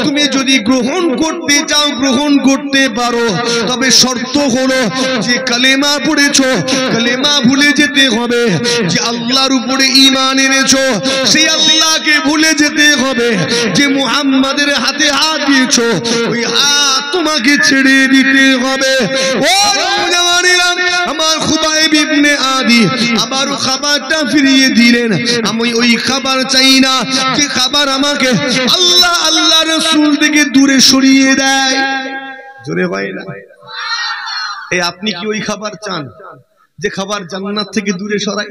তুমি যদি গ্রহণ করতে চাও গ্রহণ করতে পারো, তবে শর্ত হলো যে কালেমা পড়েছো কালেমা ভুলে যেতে হবে, যে আল্লাহর উপরে ঈমান এনেছো সেই আল্লাহকে ভুলে যেতে হবে, যে মুহাম্মাদের হাতে হাত দিয়েছো ওই হাত তোমাকে ছেড়ে দিতে হবে। ও নওজওয়ানেরা, আমার খুবাইব ইবনে আদি আবারও খাবারটা ফিরিয়ে দিলেন। আমি ওই খাবার চাই না যে খাবার আমাকে আল্লাহ আল্লাহ রাসূল থেকে দূরে সরিয়ে দেয়। জোরে হয় না? এই আপনি কি ওই খাবার চান যে খাবার জান্নাত থেকে দূরে সরাই?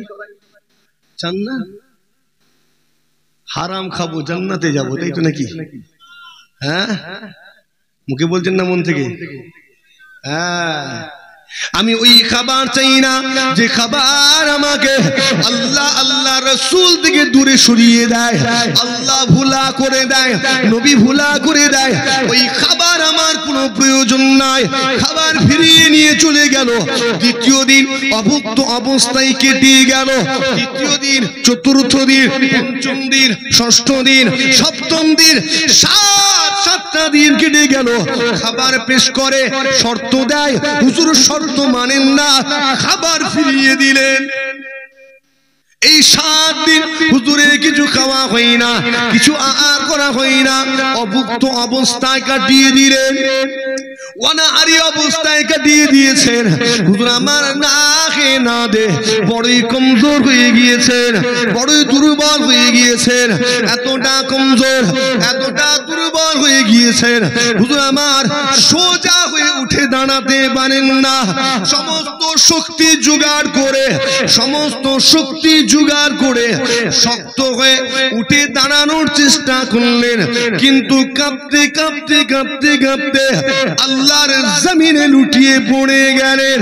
চান না? হারাম খাবো জান্নাতে যাব, তাই তো নাকি? হ্যাঁ, মুখে বলছেন না, মন থেকে? হ্যাঁ, আমি ওই খাবার চাই না যে খাবার আমাকে আল্লাহ আল্লাহ রাসূল থেকে দূরে সরিয়ে দেয়, আল্লাহ ভুলা করে দেয়, নবী ভুলা করে দেয়। ওই খাবার আমার কোনো প্রয়োজন নাই। খাবার ফিরিয়ে নিয়ে চলে গেল। দ্বিতীয় দিন অভুক্ত অবস্থায় কেটে গেল, তৃতীয় দিন, চতুর্থ দিন, পঞ্চম দিন, ষষ্ঠ দিন, সপ্তম দিন, সাতটা দিন কেটে গেল। খাবার পেশ করে শর্ত দেয়, হুজুর শর্ত মানেন না, খাবার ফিরিয়ে দিলেন। এই 7 দিন হুজুরের কিছু খাওয়া হয় না, কিছু আহার করা হয় না, অভুক্ত অবস্থায় কাটিয়ে দিলেন, অনাহারী অবস্থায় কাটিয়ে দিয়েছেন। হুজুর আমার না খেয়ে না দে বড়ই কমজোর হয়ে গিয়েছেন, বড়ই দুর্বল হয়ে গিয়েছেন, এতটা কমজোর, এতটা দুর্বল হয়ে গিয়েছেন। হুজুর আমার সোজা হয়ে উঠে দাঁড়াতে পারেন না, সমস্ত শক্তি জোগাড় করে শক্ত হয়ে উঠে দাঁড়ানোর চেষ্টা করলেন, কিন্তু কাঁপতে আল্লাহর জমিনে লুটিয়ে পড়ে গেলেন।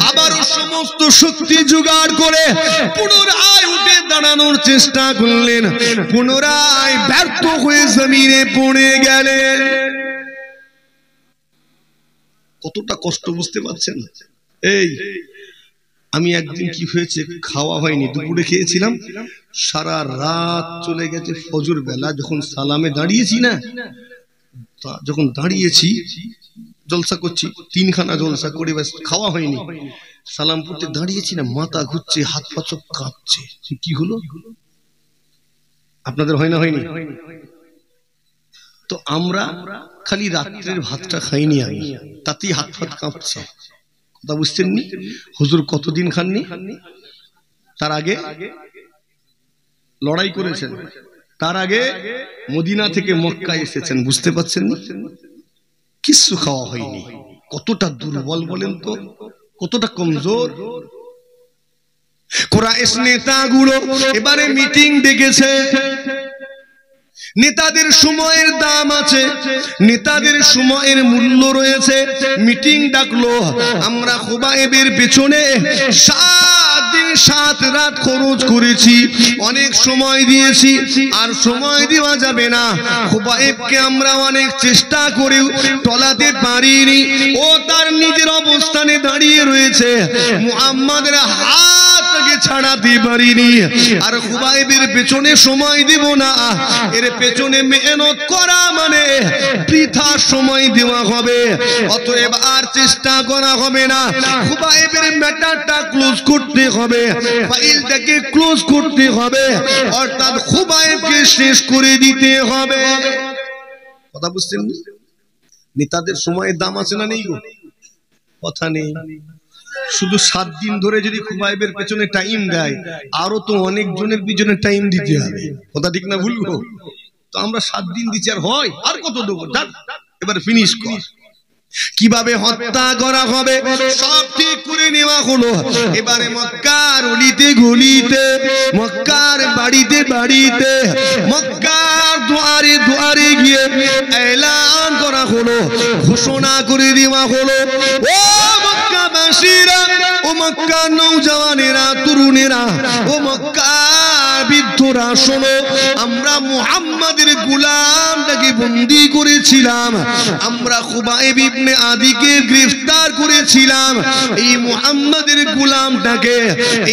আবারও সমস্ত শক্তি জোগাড় করে পুনরায় উঠে দাঁড়ানোর চেষ্টা করলেন, পুনরায় ব্যর্থ হয়ে জমিনে পড়ে গেলেন। কতটা কষ্ট বুঝতে পারছেন? এই আমি একদিন কি হয়েছে, খাওয়া হয়নি, দুপুরে খেয়েছিলাম, সারা রাত চলে গেছে। ফজর বেলা যখন সালামে দাঁড়িয়েছি না, যখন দাঁড়িয়েছি জলসা করছি, 3খানা জলসা করে ব্যাস খাওয়া হয়নি, সালাম পড়তে দাঁড়িয়েছি না, মাথা ঘুরছে, হাত পা সব কাঁপছে। কি হলো? আপনাদের হয় না? হয়নি? তো আমরা খালি রাত্রের ভাতটা খাইনি, আমি তাতেই হাত ফাত কাঁপছে। কথা বুঝছেন নি? হুজুর কতদিন খাননি, তার আগে লড়াই করেছেন, তার আগে মদিনা থেকে মক্কা এসেছেন, বুঝতে পারছেন না? কিছু খাওয়া হয়নি। কতটা দুর্বল বলেন তো, কতটা কমজোর। কুরাইশ নেতাগুলো এবারে মিটিং ডেকেছে। নেতাদের সময়ের দাম আছে, নেতাদের সময়ের মূল্য রয়েছে। মিটিং ডাকলো, আমরা খুবাইবের পেছনে 7 দিন 7 রাত খরচ করেছি, অনেক সময় দিয়েছি, আর সময় দেওয়া যাবে না। খুবাইবকে আমরা অনেক চেষ্টা করে টলাতে পারিনি, ও তার নিজের অবস্থানে দাঁড়িয়ে রয়েছে, মুহাম্মাদের হাতকে ছাড়াতে পারিনি, আর খুবাইবের পেছনে সময় দেব না, এর পেছনে মেহনত করা মানে বৃথা সময় দেওয়া হবে, অতএব আর চেষ্টা করা হবে না। খুবাইবের ম্যাটারটা ক্লোজ করতে হবে, ফাইলটাকে ক্লোজ করতে হবে, অর্থাৎ খুবাইবকে শেষ করে দিতে হবে। কথা বুঝছেন? নেতাদের সময়ের দাম আছে না নেই গো? কথা নেই। শুধু 7 দিন ধরে যদি খুবাইবের পেছনে টাইম দেয়, আরো তো অনেক জনের পিছনে টাইম দিতে হবে। কথা ঠিক না ভুল গো? তো আমরা 7 দিন দিচ্ছি, আর হয় আর কত দেবো, এবার ফিনিশ কর। কিভাবে হত্যা করা হবে সব ঠিক করে নেওয়া হলো। এবারে মক্কার অলিতে গলিতে, মক্কার বাড়িতে বাড়িতে, মক্কার দুয়ারে দুয়ারে গিয়ে এলান করা হলো, ঘোষণা করে দেওয়া হলো, ও মক্কাবাসীরা, ও মক্কার নওজওয়ানেরা, তরুণেরা, ও মক্কার বৃদ্ধরা, শোনো, আমরা মুহাম্মাদের গোলামটাকে বন্দী করেছিলাম, আমরা খুবাইব ইবনে আদিকে গ্রেফতার করেছিলাম। এই মুহাম্মাদের গোলামটাকে,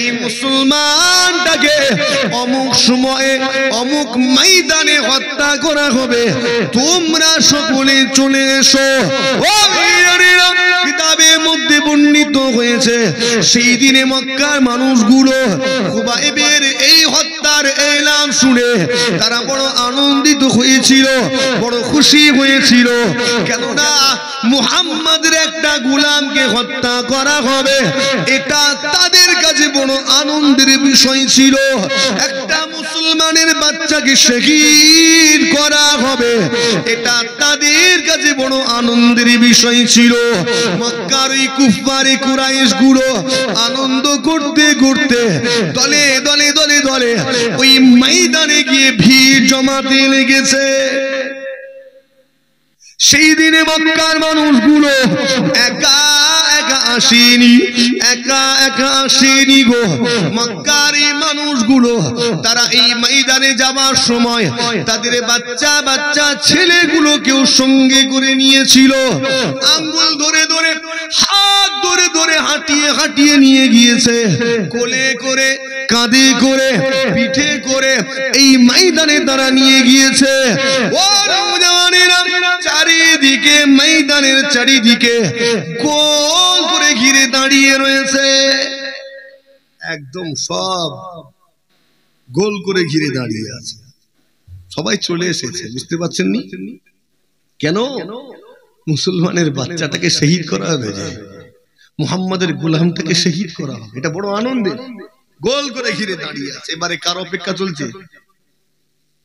এই মুসলমানটাকে অমুক সময়ে অমুক ময়দানে হত্যা করা হবে, তোমরা সকলে চলে এসো। ও বীরেরা, কিতাবের মধ্যে বর্ণিত হয়েছে, সেই দিনে মক্কার মানুষগুলো খুবাইবের এই হত্যার এলান শুনে তারা বড় আনন্দিত হয়েছিল, বড় খুশি হয়েছিল। কেননা মুহাম্মাদের একটা গোলামকে হত্যা করা হবে, এটা তাদের কাছে বড় আনন্দের বিষয় ছিল। একটা মুসলমানের বাচ্চাকে শহীদ করা হবে, এটা তাদের কাছে বড় আনন্দের বিষয় ছিল। মক্কার ওই কুফারে কুরাইশ গুলো আনন্দ করতে করতে দলে দলে দলে দলে ওই ময়দানে গিয়ে ভিড় জমাতে লেগেছে। সেই দিনে মক্কার মানুষগুলো একা একা আসেনি, একা একা আসেনি গো। মক্কার এই মানুষগুলো তারা এই ময়দানে যাবার সময় তাদের বাচ্চা বাচ্চা ছেলেগুলোকেও সঙ্গে করে নিয়েছিল। আঙ্গুল ধরে ধরে, হাত ধরে ধরে, হাঁটিয়ে হাঁটিয়ে নিয়ে গিয়েছে, কোলে করে, কাঁধে করে, পিঠে করে এই ময়দানে তারা নিয়ে গিয়েছে। ও নওজওয়ানেরা, চারিদিকে ময়দানের চারিদিকে গোল করে ঘিরে দাঁড়িয়ে রয়েছে, একদম সব গোল করে ঘিরে দাঁড়িয়ে আছে। সবাই চলে এসেছে, বুঝতে পারছেন নি কেন? মুসলমানের বাচ্চাটাকে শহীদ করা হবে, যে মুহাম্মাদের গোলামটাকে শহীদ করা হবে, এটা বড় আনন্দের। গোল করে ঘিরে দাঁড়িয়ে আছে। এবারে কার অপেক্ষা চলছে?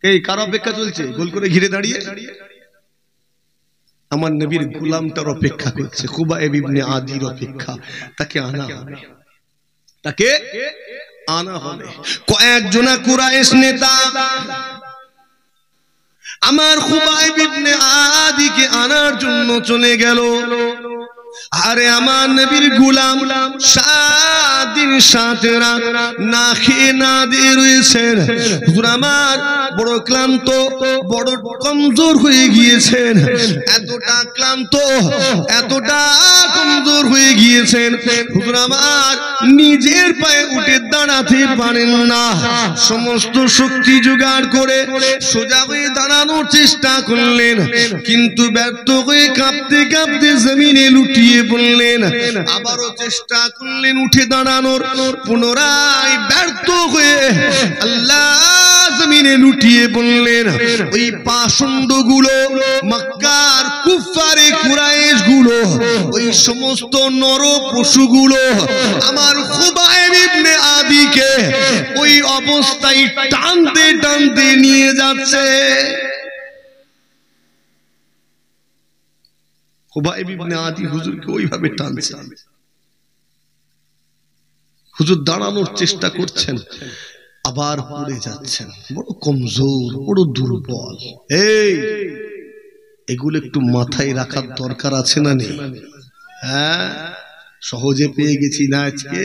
এই কার অপেক্ষা চলছে? গোল করে ঘিরে দাঁড়িয়ে আমার নবীর গোলামটার অপেক্ষা করছে, খুবাইব ইবনে আদির অপেক্ষা। তাকে আনা হবে, তাকে আনা হবে। কয়েকজনা কুরাইশ নেতা আমার খুবাইব ইবনে আদিকে আনার জন্য চলে গেল। আরে আমার নবীর গোলাম 7 দিন 7 রাত না খেয়ে না দিয়ে রয়েছেন। হুজুর আমার বড় ক্লান্ত, বড় কমজোর হয়ে গিয়েছেন। এতটা ক্লান্ত, এতটা কমজোর হয়ে গিয়েছেন, হুজুর আমার নিজের পায়ে উঠে দাঁড়াতে পারেন না। সমস্ত শক্তি জোগাড় করে সোজা হয়ে দাঁড়ানোর চেষ্টা করলেন, কিন্তু ব্যর্থ হয়ে কাঁপতে কাঁপতে জমিনে লুটিয়ে পড়লেন। আবারও চেষ্টা করলেন উঠে দাঁড়ানোর, পুনরায় ব্যর্থ হয়ে আল্লাহ জমিনে লুটিয়ে পড়লেন। ওই পাষণ্ডগুলো, মক্কার কুফারে কুরাইশ গুলো, ওই সমস্ত নর পশুগুলো আমার খুবাইব ইবনে আদিকে ওই অবস্থায় টানতে টানতে নিয়ে যাচ্ছে। খুবাইব ইবনে আদি হুজুরকে ওইভাবে টানছে। হুজুর দাঁড়ানোর চেষ্টা করছেন, আবার পড়ে যাচ্ছেন। বড় কমজোর, বড় দুর্বল। এই এগুলো একটু মাথায় রাখার দরকার আছে না নেই? হ্যাঁ, সহজে পেয়ে গেছি না আজকে।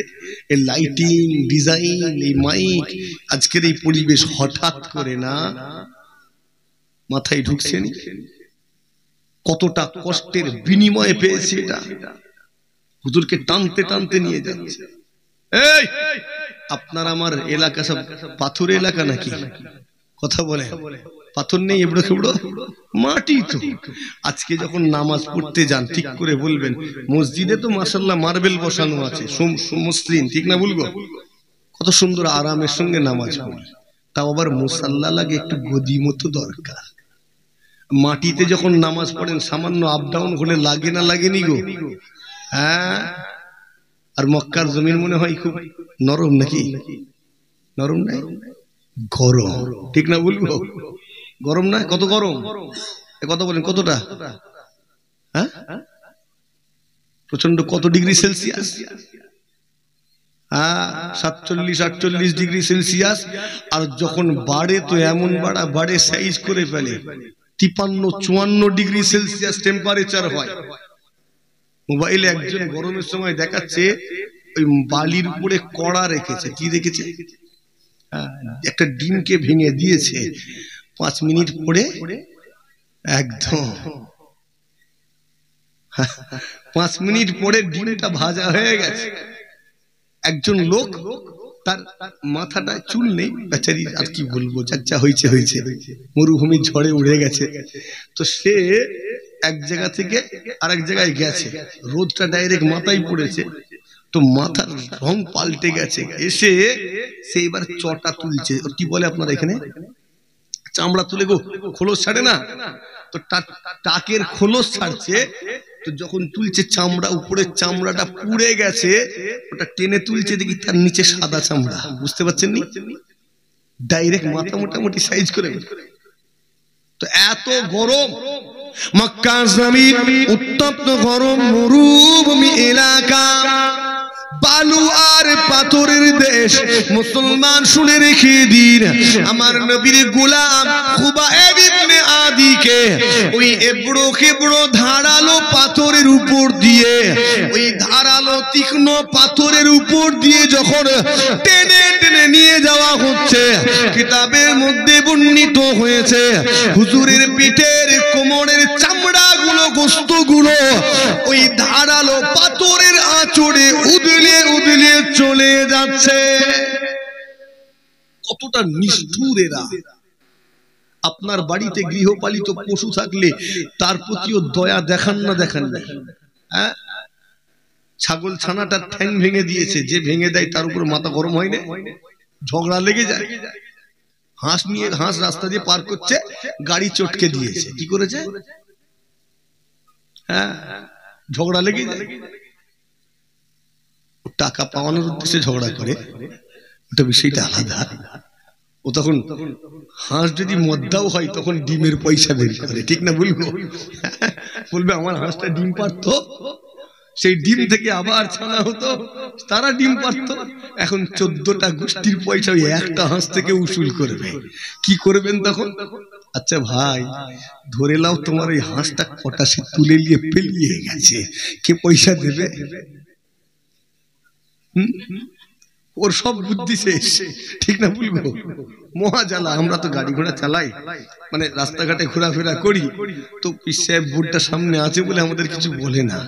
এই লাইটিং ডিজাইন, এই মাইক, আজকের এই পরিবেশ হঠাৎ করে না মাথায় ঢুকছে। কতটা কষ্টের বিনিময়ে পেয়েছি এটা। হুজুরকে টানতে টানতে নিয়ে যাচ্ছে। এই আপনার আমার এলাকা সব পাথর এলাকা নাকি? কথা বলে পাথর নেই, এবড়ো খেবড়ো মাটি তো। আজকে যখন নামাজ পড়তে যান ঠিক করে বলবেন, মসজিদে তো মাশাআল্লাহ মার্বেল বসানো আছে, মসৃণ, ঠিক না বলবো? কত সুন্দর আরামের সঙ্গে নামাজ পড়ি। তাও আবার মুসাল্লা লাগে একটু গদি মতো দরকার। মাটিতে যখন নামাজ পড়েন সামান্য আপ ডাউন হলে লাগে না লাগেনি গো? হ্যাঁ। আর মক্কার জমিন মনে হয় খুব নরম নাকি? নরম নাই, গরম, ঠিক না বলবো? গরম না? কত গরম? কত বলেন, কতটা? হ্যাঁ, প্রচন্ড। কত ডিগ্রি সেলসিয়াস? 47-48 degree Celsius. আর যখন বাড়ে তো এমন বাড়ে সাইজ করে ফেলে, 53-54 ডিগ্রি সেলসিয়াস টেম্পারেচার হয়। মোবাইলে একজন গরমের সময় দেখাচ্ছে ওই বালির উপরে কড়া রেখেছে। কি রেখেছে? একটা ডিমকে ভেঙে দিয়েছে, 5 মিনিট পরে একদম 5 মিনিট পরে ডিমটা ভাজা হয়ে গেছে। একজন লোক, তার মাথাটা চুল নেই বেচারি, আর কি বলবো, যা হয়েছে হয়েছে, মরুভূমির ঝড়ে উড়ে গেছে। তো সে এক জায়গা থেকে আরেক জায়গায় গেছে, রোদটা ডাইরেক্ট মাথায় পড়েছে, তো মাথার রং পাল্টে গেছে। এসে সে এবার চটা তুলছে। কি বলে আপনারা এখানে? চামড়া তুলে গো, খোলস ছাড়ে না তো, টাকের খোলস ছাড়ছে। তো যখন তুলছে চামড়া, উপরের চামড়াটা পুড়ে গেছে, ওটা টেনে তুলছে, দেখি তার নিচে সাদা চামড়া। বুঝতে পারছেন নি? ডাইরেক্ট মাথা মোটামুটি সাইজ করে। তো এত গরম মক্কার জমিন, উত্তপ্ত গরম মরুভূমি এলাকা, বালু আর পাথরের দেশ। মুসলমান শুনে রেখে দিন, আমার নবীর গোলাম খুবাইব ইবনে আদিকে ওই এবড়ো খেবড়ো ধারালো পাথরের উপর দিয়ে, ওই ধারালো তীক্ষ্ণ পাথরের উপর দিয়ে যখন টেনে টেনে নিয়ে যাওয়া হচ্ছে, কিতাবের মধ্যে বর্ণিত হয়েছে হুজুরের পিঠের কোমরের চামড়াগুলো, গোশতগুলো ওই ধারালো পাথরের আঁচড়ে উদলে উদলে চলে যাচ্ছে। কতটা নিষ্ঠুর এরা! আপনার বাড়িতে গৃহপালিত পশু থাকলে তার প্রতিও দয়া দেখান না? দেখান না? হ্যাঁ, ছাগল ছানাটার ঠ্যাং ভেঙে দিয়েছে, যে ভেঙে দেয় তার উপর মাথা গরম হয় না? ঝগড়া লেগে যায়। হাঁস রাস্তা দিয়ে পার করছে, গাড়ি চটকে দিয়েছে, কি করেছে? হ্যাঁ, ঝগড়া লেগে যায়। টাকা পাওয়ানোর উদ্দেশ্যে ঝগড়া করে, ওটা বিষয়টা আলাদা। ও তখন হাঁস যদি মদ্দাও হয় তখন ডিমের পয়সা বের করে, ঠিক না বলবো? বলবে আমার হাঁসটা ডিম পারতো, সেই ডিম থেকে আবার ছানা হতো, তারা ডিম পারতো। এখন 14টা গোষ্ঠীর পয়সা ওই একটা হাঁস থেকে উসুল করবে। কি করবেন তখন? আচ্ছা ভাই, ধরে নাও তোমার ওই হাঁসটা কটা সে তুলে নিয়ে পেলিয়ে গেছে, কে পয়সা দেবে? ওর সব বুদ্ধি শেষ, ঠিক না বলবো? মহা জ্বালা। আমরা তো গাড়ি ঘোড়া চালাই, মানে রাস্তাঘাটে ঘোরাফেরা করি, তো পীর সাহেব বোর্ডটা সামনে আছে বলে আমাদের কিছু বলে না।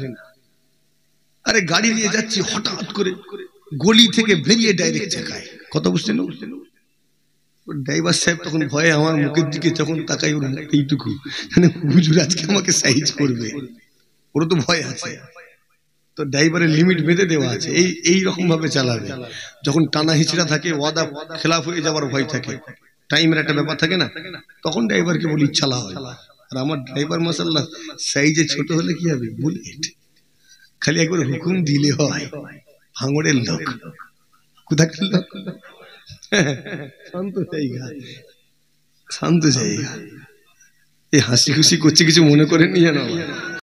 আরে গাড়ি নিয়ে যাচ্ছি, হঠাৎ করে গলি থেকে বেরিয়ে ডাইরেক্ট চাকায়। কত বুঝছেন? ড্রাইভার সাহেব তখন ভয়ে আমার মুখের দিকে যখন তাকাই, ওর এইটুকু, মানে হুজুর আজকে আমাকে সাইজ করবে, ওরা তো ভয় আছে। তো ড্রাইভারের লিমিট বেঁধে দেওয়া আছে, এই রকম ভাবে চালাবে। যখন টানা হিচড়া থাকে, ওয়াদা খেলাফ হয়ে যাওয়ার ভয় থাকে, টাইমের একটা ব্যাপার থাকে না, তখন ড্রাইভারকে বলি চালা হয়। আর আমার ড্রাইভার মাশাআল্লাহ সাইজে ছোট হলে কি হবে, বুলেট, খালি একবার হুকুম দিলে হয়। ভাঙড়ের লোক, কোথাকার লোক, শান্ত জায়গা, শান্ত জায়গা। এই হাসি খুশি করছে, কিছু মনে করেননি যেন।